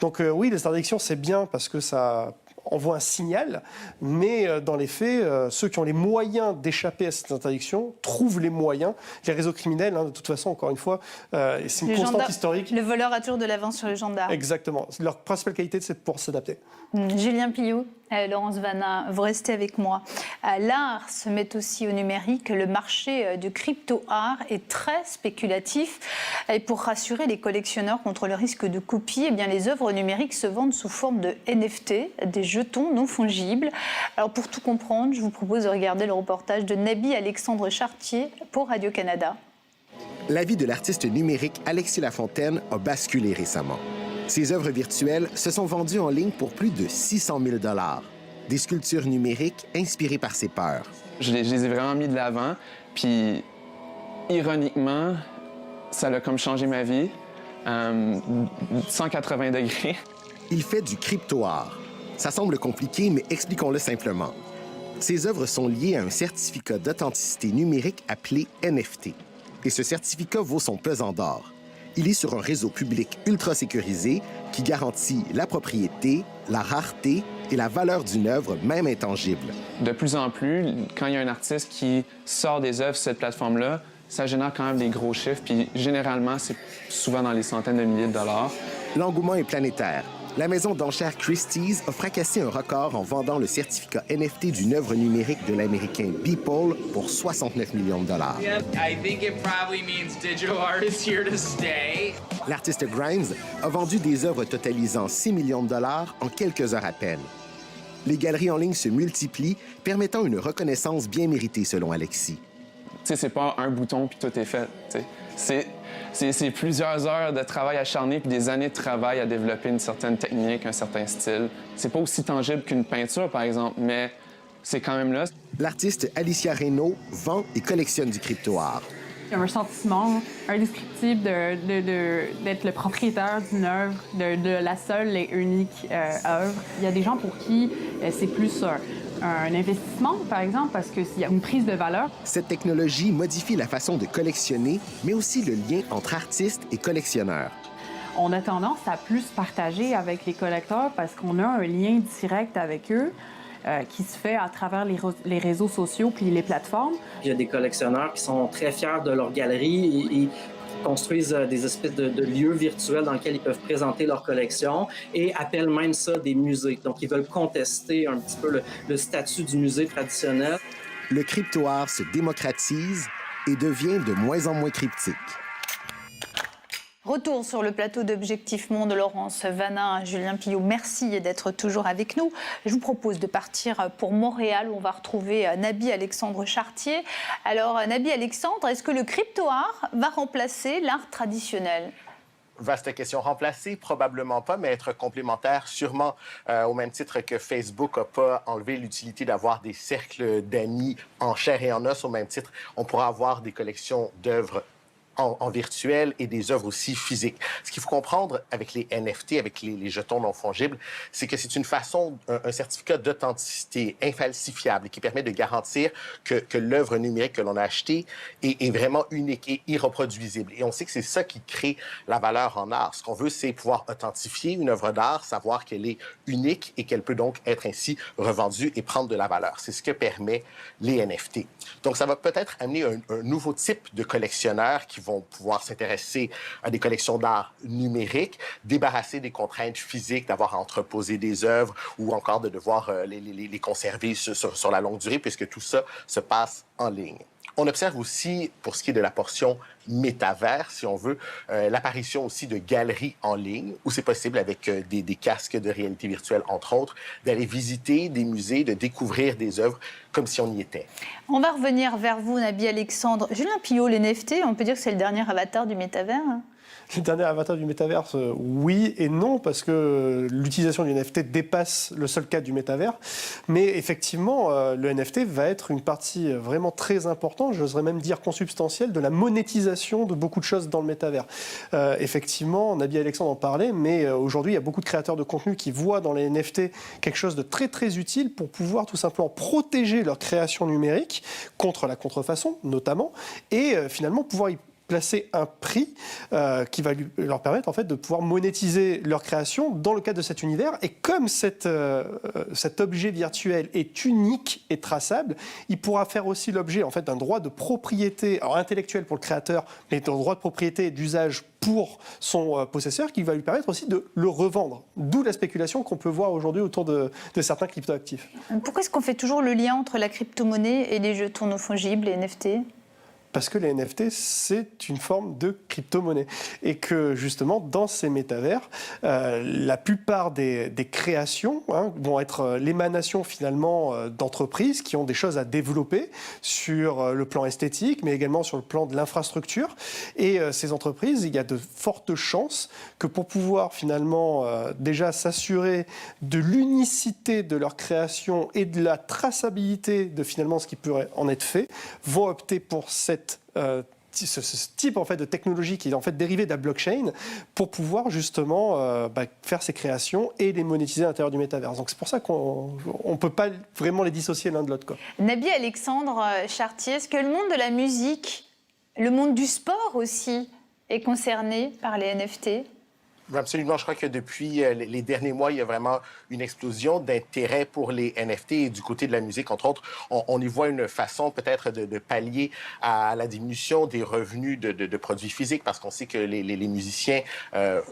Donc oui, les interdictions c'est bien parce que ça envoie un signal, mais dans les faits, ceux qui ont les moyens d'échapper à cette interdiction trouvent les moyens. Les réseaux criminels, de toute façon, encore une fois, c'est une constante historique. Le voleur a toujours de l'avance sur les gendarmes. Exactement. Leur principale qualité, c'est de pouvoir s'adapter. Julien Pillot, Laurence Banin, vous restez avec moi. L'art se met aussi au numérique. Le marché du crypto-art est très spéculatif. Et pour rassurer les collectionneurs contre le risque de copie, les œuvres numériques se vendent sous forme de NFT, des jetons non fongibles. Alors pour tout comprendre, je vous propose de regarder le reportage de Nabi Alexandre Chartier pour Radio-Canada. La vie de l'artiste numérique Alexis Lafontaine a basculé récemment. Ses œuvres virtuelles se sont vendues en ligne pour plus de 600 000 $. Des sculptures numériques inspirées par ses peurs. Je les ai vraiment mis de l'avant, puis ironiquement, ça a comme changé ma vie, 180 degrés. Il fait du crypto-art. Ça semble compliqué, mais expliquons-le simplement. Ses œuvres sont liées à un certificat d'authenticité numérique appelé NFT. Et ce certificat vaut son pesant d'or. Il est sur un réseau public ultra sécurisé qui garantit la propriété, la rareté et la valeur d'une œuvre, même intangible. De plus en plus, quand il y a un artiste qui sort des œuvres sur cette plateforme-là, ça génère quand même des gros chiffres, puis généralement, c'est souvent dans les centaines de milliers de dollars. L'engouement est planétaire. La maison d'enchères Christie's a fracassé un record en vendant le certificat NFT d'une œuvre numérique de l'Américain Beeple pour 69 millions de dollars. L'artiste Grimes a vendu des œuvres totalisant 6 millions de dollars en quelques heures à peine. Les galeries en ligne se multiplient, permettant une reconnaissance bien méritée, selon Alexis. C'est pas un bouton puis tout est fait. C'est plusieurs heures de travail acharné puis des années de travail à développer une certaine technique, un certain style. C'est pas aussi tangible qu'une peinture, par exemple, mais c'est quand même là. L'artiste Alicia Reynaud vend et collectionne du crypto-art. Il y a un sentiment indescriptible d'être le propriétaire d'une œuvre, de la seule et unique œuvre. Il y a des gens pour qui c'est plus un investissement, par exemple, parce qu'il y a une prise de valeur. Cette technologie modifie la façon de collectionner, mais aussi le lien entre artistes et collectionneurs. On a tendance à plus partager avec les collecteurs parce qu'on a un lien direct avec eux qui se fait à travers les réseaux sociaux puis les plateformes. Il y a des collectionneurs qui sont très fiers de leur galerie et construisent des espèces de lieux virtuels dans lesquels ils peuvent présenter leur collection et appellent même ça des musées. Donc, ils veulent contester un petit peu le statut du musée traditionnel. Le crypto-art se démocratise et devient de moins en moins cryptique. Retour sur le plateau d'Objectif Monde, Laurence Vanin, Julien Pillot, merci d'être toujours avec nous. Je vous propose de partir pour Montréal où on va retrouver Naby Alexandre Chartier. Alors Naby Alexandre, est-ce que le crypto-art va remplacer l'art traditionnel ? Vaste question. Remplacer, probablement pas, mais être complémentaire, sûrement, au même titre que Facebook n'a pas enlevé l'utilité d'avoir des cercles d'amis en chair et en os. Au même titre, on pourra avoir des collections d'œuvres en virtuel et des œuvres aussi physiques. Ce qu'il faut comprendre avec les NFT, avec les jetons non fongibles, c'est que c'est une façon, un certificat d'authenticité infalsifiable qui permet de garantir que l'œuvre numérique que l'on a achetée est vraiment unique et irreproduisible. Et on sait que c'est ça qui crée la valeur en art. Ce qu'on veut, c'est pouvoir authentifier une œuvre d'art, savoir qu'elle est unique et qu'elle peut donc être ainsi revendue et prendre de la valeur. C'est ce que permet les NFT. Donc, ça va peut-être amener un nouveau type de collectionneurs qui vont pouvoir s'intéresser à des collections d'art numériques, débarrasser des contraintes physiques, d'avoir à entreposer des œuvres ou encore de devoir les conserver sur la longue durée, puisque tout ça se passe en ligne. On observe aussi, pour ce qui est de la portion métavers, si on veut, l'apparition aussi de galeries en ligne, où c'est possible, avec des casques de réalité virtuelle, entre autres, d'aller visiter des musées, de découvrir des œuvres comme si on y était. On va revenir vers vous, Naby Alexandre. Julien Pillot, les NFT, on peut dire que c'est le dernier avatar du métavers, hein ? Le dernier avatar du métaverse, oui et non, parce que l'utilisation du NFT dépasse le seul cadre du métavers. Mais effectivement, le NFT va être une partie vraiment très importante, j'oserais même dire consubstantielle, de la monétisation de beaucoup de choses dans le métavers. Effectivement, Naby Alexandre en parlait, mais aujourd'hui, il y a beaucoup de créateurs de contenu qui voient dans les NFT quelque chose de très très utile pour pouvoir tout simplement protéger leur création numérique contre la contrefaçon, notamment, et finalement pouvoir y placer un prix qui va leur permettre en fait de pouvoir monétiser leur création dans le cadre de cet univers. Et comme cet objet virtuel est unique et traçable, il pourra faire aussi l'objet en fait d'un droit de propriété, alors intellectuel pour le créateur, mais d'un droit de propriété et d'usage pour son possesseur, qui va lui permettre aussi de le revendre. D'où la spéculation qu'on peut voir aujourd'hui autour de certains cryptoactifs. Pourquoi est-ce qu'on fait toujours le lien entre la crypto-monnaie et les jetons non fongibles, les NFT ? Parce que les NFT, c'est une forme de crypto-monnaie. Et que, justement, dans ces métavers, la plupart des créations vont être l'émanation, finalement, d'entreprises qui ont des choses à développer sur le plan esthétique, mais également sur le plan de l'infrastructure. Et ces entreprises, il y a de fortes chances que pour pouvoir, finalement, déjà s'assurer de l'unicité de leur création et de la traçabilité de, finalement, ce qui pourrait en être fait, vont opter pour ce type en fait de technologie qui est en fait dérivée de la blockchain pour pouvoir justement faire ces créations et les monétiser à l'intérieur du métaverse. Donc c'est pour ça qu'on ne peut pas vraiment les dissocier l'un de l'autre, quoi. Naby Alexandre Chartier, est-ce que le monde de la musique, le monde du sport aussi, est concerné par les NFT ? Absolument. Je crois que depuis les derniers mois, il y a vraiment une explosion d'intérêt pour les NFT. Et du côté de la musique, entre autres, on y voit une façon peut-être de pallier à la diminution des revenus de produits physiques, parce qu'on sait que les musiciens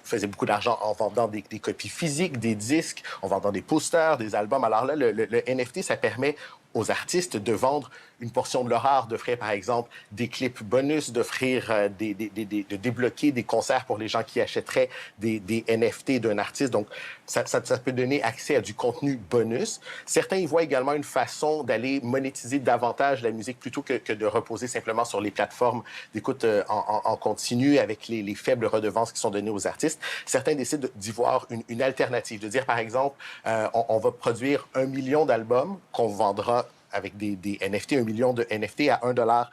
faisaient beaucoup d'argent en vendant des copies physiques, des disques, en vendant des posters, des albums. Alors là, le NFT, ça permet aux artistes de vendre une portion de leur art, d'offrir par exemple des clips bonus, d'offrir de débloquer des concerts pour les gens qui achèteraient des NFT d'un artiste. Donc, ça peut donner accès à du contenu bonus. Certains y voient également une façon d'aller monétiser davantage la musique plutôt que de reposer simplement sur les plateformes d'écoute en continu avec les faibles redevances qui sont données aux artistes. Certains décident d'y voir une alternative, de dire par exemple, on va produire 1 million d'albums qu'on vendra avec des NFT, 1 million de NFT à $1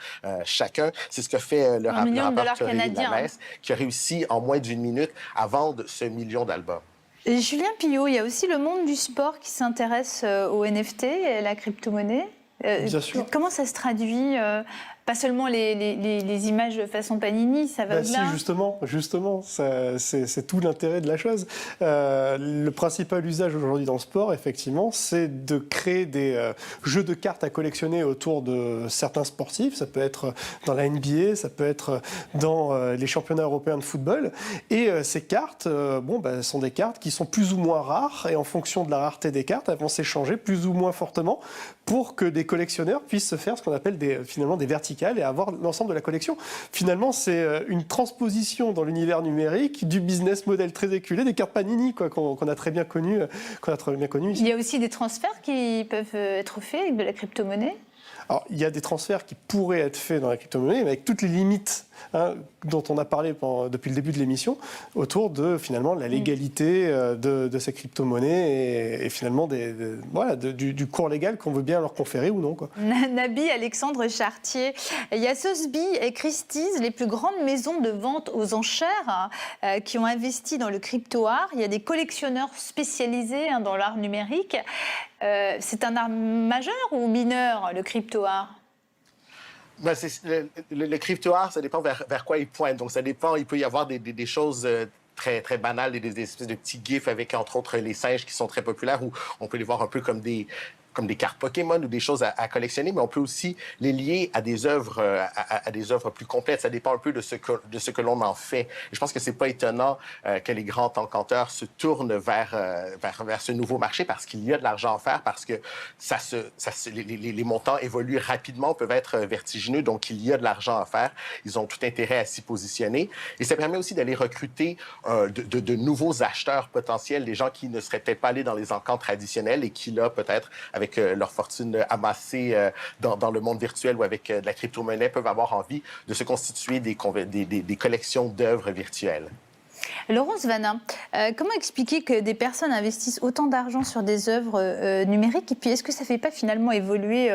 chacun. C'est ce que fait le rappeur Thierry Lamesse, qui a réussi en moins d'1 minute à vendre ce million d'albums. Et Julien Pillot, il y a aussi le monde du sport qui s'intéresse aux NFT, et la crypto-monnaie. Bien sûr. Comment ça se traduit pas seulement les images façon Panini, ça va au-delà. Si, justement, c'est tout l'intérêt de la chose. Le principal usage aujourd'hui dans le sport, effectivement, c'est de créer des jeux de cartes à collectionner autour de certains sportifs. Ça peut être dans la NBA, ça peut être dans les championnats européens de football. Et ces cartes, sont des cartes qui sont plus ou moins rares, et en fonction de la rareté des cartes, elles vont s'échanger plus ou moins fortement pour que des collectionneurs puissent se faire ce qu'on appelle finalement des verticales et avoir l'ensemble de la collection. Finalement, c'est une transposition dans l'univers numérique du business model très éculé des cartes Panini, qu'on a très bien connu ici. Il y a aussi des transferts qui peuvent être faits avec de la crypto-monnaie. Alors, il y a des transferts qui pourraient être faits dans la crypto-monnaie, mais avec toutes les limites dont on a parlé depuis le début de l'émission, autour de finalement la légalité de ces crypto-monnaies et finalement du cours légal qu'on veut bien leur conférer ou non. Nabi Alexandre Chartier, il y a Sotheby's et Christie's, les plus grandes maisons de vente aux enchères qui ont investi dans le crypto-art. Il y a des collectionneurs spécialisés dans l'art numérique. C'est un art majeur ou mineur, le crypto-art ? Le crypto-art, ça dépend vers quoi il pointe. Donc, ça dépend, il peut y avoir des choses très, très banales, des espèces de petits gifs avec, entre autres, les singes qui sont très populaires, où on peut les voir un peu comme des cartes Pokémon ou des choses à collectionner, mais on peut aussi les lier à des œuvres, à des œuvres plus complètes. Ça dépend un peu de ce que l'on en fait. Et je pense que c'est pas étonnant que les grands encanteurs se tournent vers ce nouveau marché, parce qu'il y a de l'argent à faire, parce que les montants évoluent rapidement, peuvent être vertigineux, donc il y a de l'argent à faire. Ils ont tout intérêt à s'y positionner. Et ça permet aussi d'aller recruter de nouveaux acheteurs potentiels, des gens qui ne seraient peut-être pas allés dans les encans traditionnels et qui, là, peut-être, avec leur fortune amassée dans le monde virtuel ou avec de la crypto-monnaie, peuvent avoir envie de se constituer des collections d'œuvres virtuelles. Laurence Vannin, comment expliquer que des personnes investissent autant d'argent sur des œuvres numériques, et puis est-ce que ça ne fait pas finalement évoluer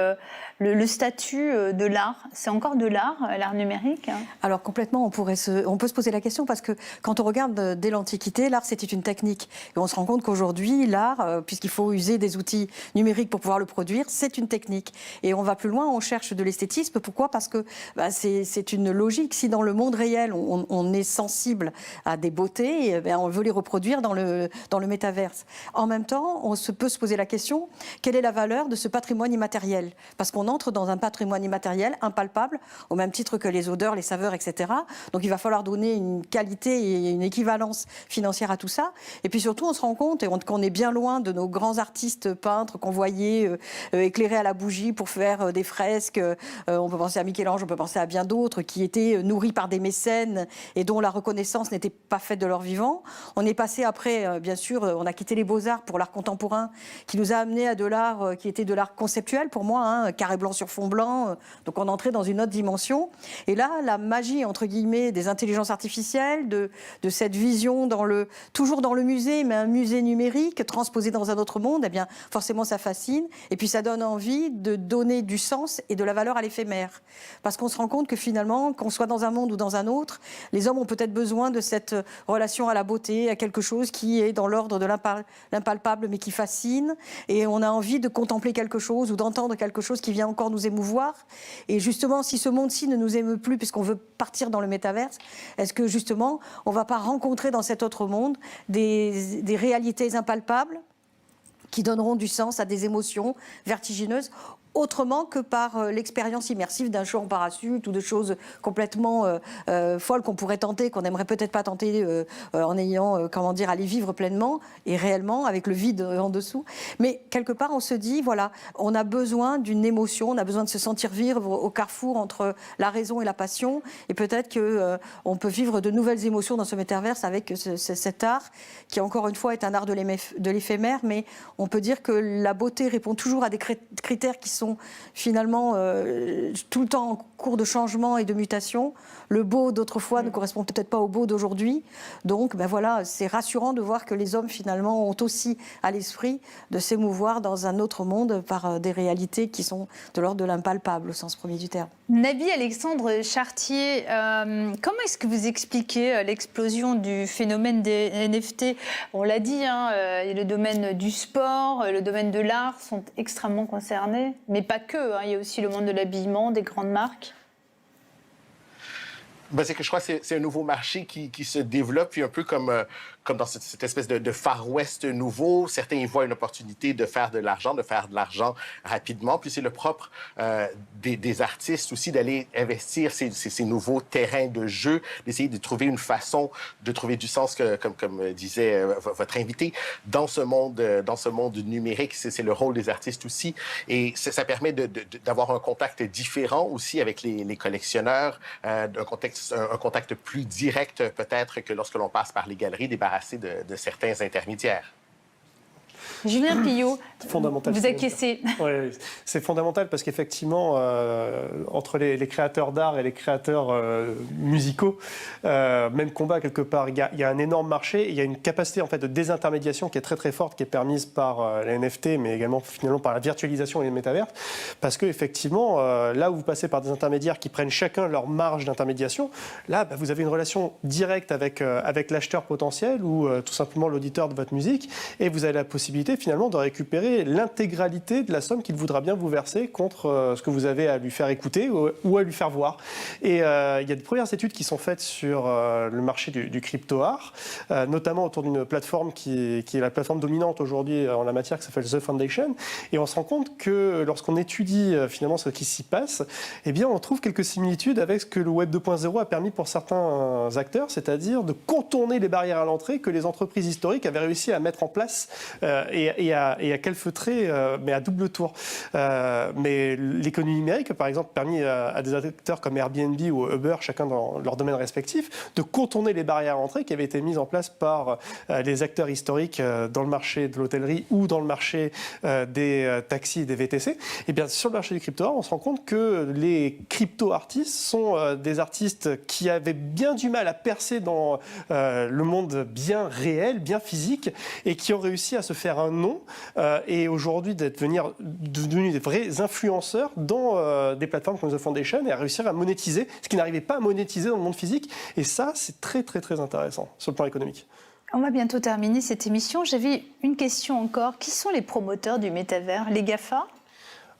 le statut de l'art? C'est encore de l'art numérique? Alors complètement, on peut se poser la question, parce que quand on regarde dès l'Antiquité, l'art c'était une technique. Et on se rend compte qu'aujourd'hui, l'art, puisqu'il faut user des outils numériques pour pouvoir le produire, c'est une technique. Et on va plus loin, on cherche de l'esthétisme. Pourquoi? Parce que c'est une logique. Si dans le monde réel, on est sensible à des beautés, on veut les reproduire dans le métaverse. En même temps, peut se poser la question, quelle est la valeur de ce patrimoine immatériel? Parce qu'on entre dans un patrimoine immatériel impalpable, au même titre que les odeurs, les saveurs, etc. Donc il va falloir donner une qualité et une équivalence financière à tout ça. Et puis surtout, on se rend compte qu'on est bien loin de nos grands artistes peintres qu'on voyait éclairés à la bougie pour faire des fresques. On peut penser à Michel-Ange, on peut penser à bien d'autres qui étaient nourris par des mécènes et dont la reconnaissance n'était pas faite de leur vivant. On est passé après, bien sûr, on a quitté les beaux-arts pour l'art contemporain, qui nous a amené à de l'art qui était de l'art conceptuel pour moi, carré blanc sur fond blanc, donc on entrait dans une autre dimension. Et là, la magie, entre guillemets, des intelligences artificielles, de cette vision toujours dans le musée, mais un musée numérique transposé dans un autre monde, eh bien, forcément, ça fascine. Et puis, ça donne envie de donner du sens et de la valeur à l'éphémère. Parce qu'on se rend compte que finalement, qu'on soit dans un monde ou dans un autre, les hommes ont peut-être besoin de cette relation à la beauté, à quelque chose qui est dans l'ordre de l'impalpable mais qui fascine. Et on a envie de contempler quelque chose ou d'entendre quelque chose qui vient encore nous émouvoir. Et justement, si ce monde-ci ne nous émeut plus puisqu'on veut partir dans le métaverse, est-ce que justement, on ne va pas rencontrer dans cet autre monde des réalités impalpables qui donneront du sens à des émotions vertigineuses autrement que par l'expérience immersive d'un show en parachute ou de choses complètement folles qu'on pourrait tenter, qu'on n'aimerait peut-être pas tenter en ayant, comment dire, à les vivre pleinement et réellement avec le vide en dessous. Mais quelque part, on se dit, voilà, on a besoin d'une émotion, on a besoin de se sentir vivre au carrefour entre la raison et la passion, et peut-être qu'on peut vivre de nouvelles émotions dans ce métaverse avec cet art qui, encore une fois, est un art de l'éphémère, mais on peut dire que la beauté répond toujours à des critères qui sont finalement tout le temps en cours de changement et de mutation. Le beau d'autrefois ne correspond peut-être pas au beau d'aujourd'hui. Donc ben voilà, c'est rassurant de voir que les hommes finalement ont aussi à l'esprit de s'émouvoir dans un autre monde par des réalités qui sont de l'ordre de l'impalpable au sens premier du terme. Naby Alexandre Chartier, comment est-ce que vous expliquez l'explosion du phénomène des NFT? On l'a dit, le domaine du sport, le domaine de l'art sont extrêmement concernés, mais pas que, il y a aussi le monde de l'habillement, des grandes marques. C'est que je crois que c'est un nouveau marché qui se développe, puis un peu comme dans cette espèce de Far West nouveau. Certains y voient une opportunité de faire de l'argent rapidement. Puis c'est le propre des artistes aussi d'aller investir ces nouveaux terrains de jeu, d'essayer de trouver une façon de trouver du sens, comme disait votre invité, dans ce monde numérique. C'est le rôle des artistes aussi. Et ça permet d'avoir un contact différent aussi avec les collectionneurs, un contact plus direct peut-être que lorsque l'on passe par les galeries débarrassées de certains intermédiaires. Julien Pillot, vous acquiescez. Oui, c'est fondamental parce qu'effectivement, entre les créateurs d'art et les créateurs musicaux, même combat quelque part, il y a un énorme marché, et il y a une capacité en fait de désintermédiation qui est très très forte, qui est permise par les NFT, mais également finalement par la virtualisation et les métavers, parce qu'effectivement, là où vous passez par des intermédiaires qui prennent chacun leur marge d'intermédiation, là, vous avez une relation directe avec l'acheteur potentiel ou tout simplement l'auditeur de votre musique, et vous avez la possibilité finalement de récupérer l'intégralité de la somme qu'il voudra bien vous verser contre ce que vous avez à lui faire écouter ou à lui faire voir. Et il y a des premières études qui sont faites sur le marché du crypto-art, notamment autour d'une plateforme qui est la plateforme dominante aujourd'hui en la matière, qui s'appelle The Foundation. Et on se rend compte que lorsqu'on étudie finalement ce qui s'y passe, eh bien on trouve quelques similitudes avec ce que le Web 2.0 a permis pour certains acteurs, c'est-à-dire de contourner les barrières à l'entrée que les entreprises historiques avaient réussi à mettre en place et à calfeutrer, mais à double tour. Mais l'économie numérique, par exemple, a permis à des acteurs comme Airbnb ou Uber, chacun dans leur domaine respectif, de contourner les barrières à l'entrée qui avaient été mises en place par les acteurs historiques dans le marché de l'hôtellerie ou dans le marché des taxis et des VTC. Et bien, sur le marché du crypto-art, on se rend compte que les crypto-artistes sont des artistes qui avaient bien du mal à percer dans le monde bien réel, bien physique, et qui ont réussi à se faire un nom et aujourd'hui devenus des vrais influenceurs dans des plateformes comme The Foundation et à réussir à monétiser ce qui n'arrivait pas à monétiser dans le monde physique. Et ça, c'est très très très intéressant sur le plan économique. On va bientôt terminer cette émission. J'avais une question encore. Qui sont les promoteurs du métavers? Les GAFA?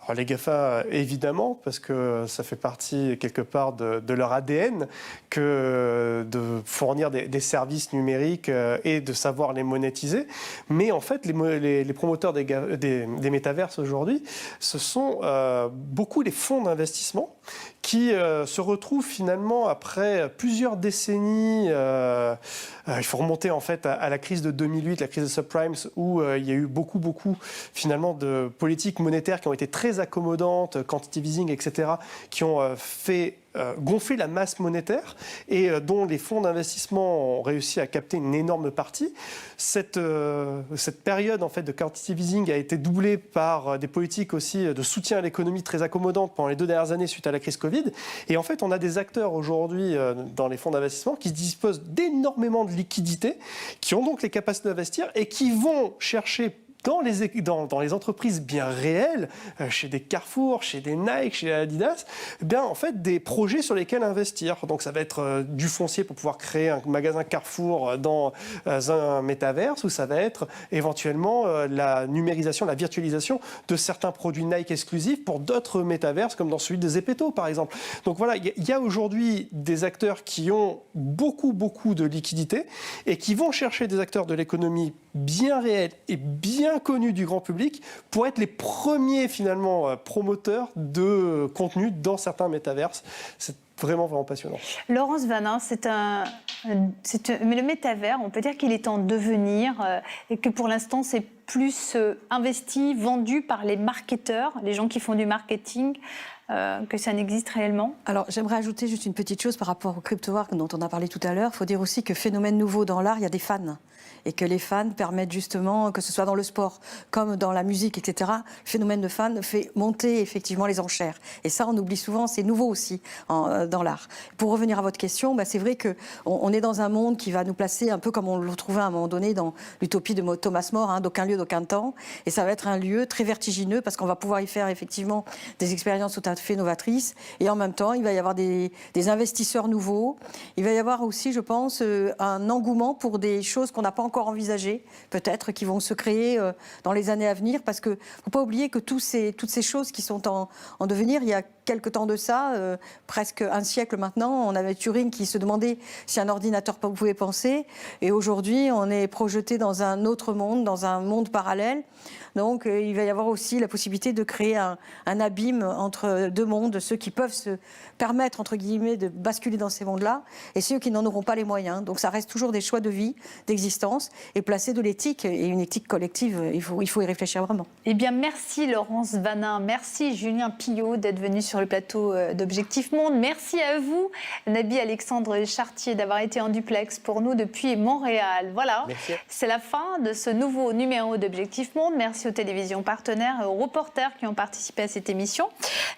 Alors les GAFA, évidemment, parce que ça fait partie quelque part de leur ADN que de fournir des services numériques et de savoir les monétiser. Mais en fait, les promoteurs des métaverses aujourd'hui, ce sont beaucoup les fonds d'investissement qui se retrouvent finalement après plusieurs décennies. Il faut remonter en fait à la crise de 2008, la crise des subprimes, où il y a eu beaucoup finalement de politiques monétaires qui ont été très accommodantes, quantitative easing, etc., qui ont fait gonfler la masse monétaire et dont les fonds d'investissement ont réussi à capter une énorme partie. Cette période en fait, de quantitative easing a été doublée par des politiques aussi de soutien à l'économie très accommodantes pendant les 2 dernières années suite à la crise Covid. Et en fait, on a des acteurs aujourd'hui dans les fonds d'investissement qui disposent d'énormément de liquidités, qui ont donc les capacités d'investir et qui vont chercher dans les entreprises bien réelles, chez des Carrefour, chez des Nike, chez Adidas, bien en fait des projets sur lesquels investir. Donc ça va être du foncier pour pouvoir créer un magasin Carrefour dans un métaverse, ou ça va être éventuellement la numérisation, la virtualisation de certains produits Nike exclusifs pour d'autres métaverses, comme dans celui de Zepeto par exemple. Donc voilà, il y a aujourd'hui des acteurs qui ont beaucoup de liquidités et qui vont chercher des acteurs de l'économie bien réels et bien connus du grand public pour être les premiers finalement promoteurs de contenu dans certains métaverses. C'est vraiment passionnant. Laurence Vanin, mais le métavers, on peut dire qu'il est en devenir et que pour l'instant c'est plus investi, vendu par les marketeurs, les gens qui font du marketing, que ça n'existe réellement. Alors j'aimerais ajouter juste une petite chose par rapport au crypto-art dont on a parlé tout à l'heure. Il faut dire aussi que phénomène nouveau dans l'art, il y a des fans. Et que les fans permettent justement, que ce soit dans le sport comme dans la musique, etc., le phénomène de fans fait monter effectivement les enchères. Et ça, on oublie souvent, c'est nouveau aussi dans l'art. Pour revenir à votre question, c'est vrai qu'on est dans un monde qui va nous placer un peu comme on le retrouvait à un moment donné dans l'utopie de Thomas More, d'aucun lieu, d'aucun temps. Et ça va être un lieu très vertigineux parce qu'on va pouvoir y faire effectivement des expériences tout à fait novatrices. Et en même temps, il va y avoir des investisseurs nouveaux. Il va y avoir aussi, je pense, un engouement pour des choses qu'on n'a pas encore envisagées, peut-être, qui vont se créer dans les années à venir, parce qu'il ne faut pas oublier que toutes ces choses qui sont en devenir, il y a quelque temps de ça, presque un siècle maintenant, on avait Turing qui se demandait si un ordinateur pouvait penser, et aujourd'hui on est projeté dans un autre monde, dans un monde parallèle. Donc il va y avoir aussi la possibilité de créer un abîme entre deux mondes, ceux qui peuvent se permettre, entre guillemets, de basculer dans ces mondes-là, et ceux qui n'en auront pas les moyens. Donc ça reste toujours des choix de vie, d'existence, et placer de l'éthique, et une éthique collective, il faut y réfléchir vraiment. Eh bien merci Laurence Vanin, merci Julien Pillot d'être venu sur le plateau d'Objectif Monde. Merci à vous, Nabi Alexandre Chartier, d'avoir été en duplex pour nous depuis Montréal. Voilà, c'est la fin de ce nouveau numéro d'Objectif Monde. Merci aux télévisions partenaires et aux reporters qui ont participé à cette émission.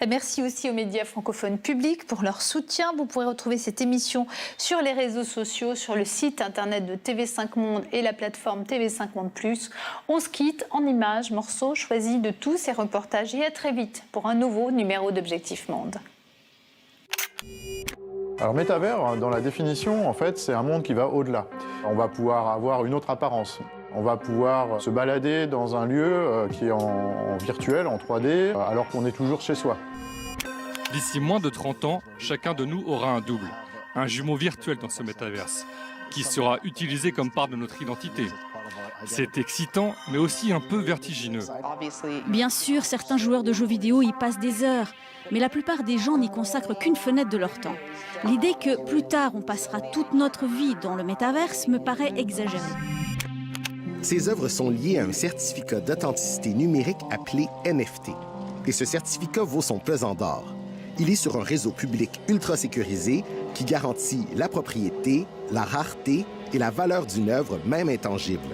Merci aussi aux médias francophones publics pour leur soutien. Vous pourrez retrouver cette émission sur les réseaux sociaux, sur le site internet de TV5 Monde et la plateforme TV5 Monde+. On se quitte en images, morceaux choisis de tous ces reportages, et à très vite pour un nouveau numéro d'Objectif Monde. Alors métavers, dans la définition, en fait, c'est un monde qui va au-delà. On va pouvoir avoir une autre apparence. On va pouvoir se balader dans un lieu qui est en virtuel, en 3D, alors qu'on est toujours chez soi. D'ici moins de 30 ans, chacun de nous aura un double, un jumeau virtuel dans ce métaverse, qui sera utilisé comme part de notre identité. C'est excitant, mais aussi un peu vertigineux. Bien sûr, certains joueurs de jeux vidéo y passent des heures, mais la plupart des gens n'y consacrent qu'une fenêtre de leur temps. L'idée que plus tard on passera toute notre vie dans le métaverse me paraît exagérée. Ces œuvres sont liées à un certificat d'authenticité numérique appelé NFT. Et ce certificat vaut son pesant d'or. Il est sur un réseau public ultra sécurisé qui garantit la propriété, la rareté et la valeur d'une œuvre même intangible.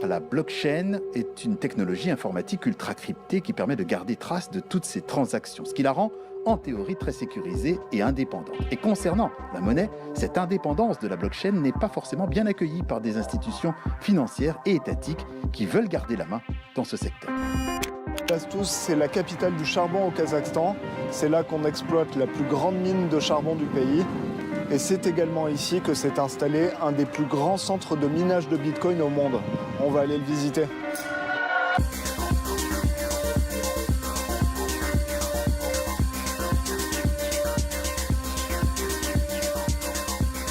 La blockchain est une technologie informatique ultra cryptée qui permet de garder trace de toutes ces transactions, ce qui la rend en théorie très sécurisée et indépendante. Et concernant la monnaie, cette indépendance de la blockchain n'est pas forcément bien accueillie par des institutions financières et étatiques qui veulent garder la main dans ce secteur. Bastou, c'est la capitale du charbon au Kazakhstan. C'est là qu'on exploite la plus grande mine de charbon du pays. Et c'est également ici que s'est installé un des plus grands centres de minage de Bitcoin au monde. On va aller le visiter.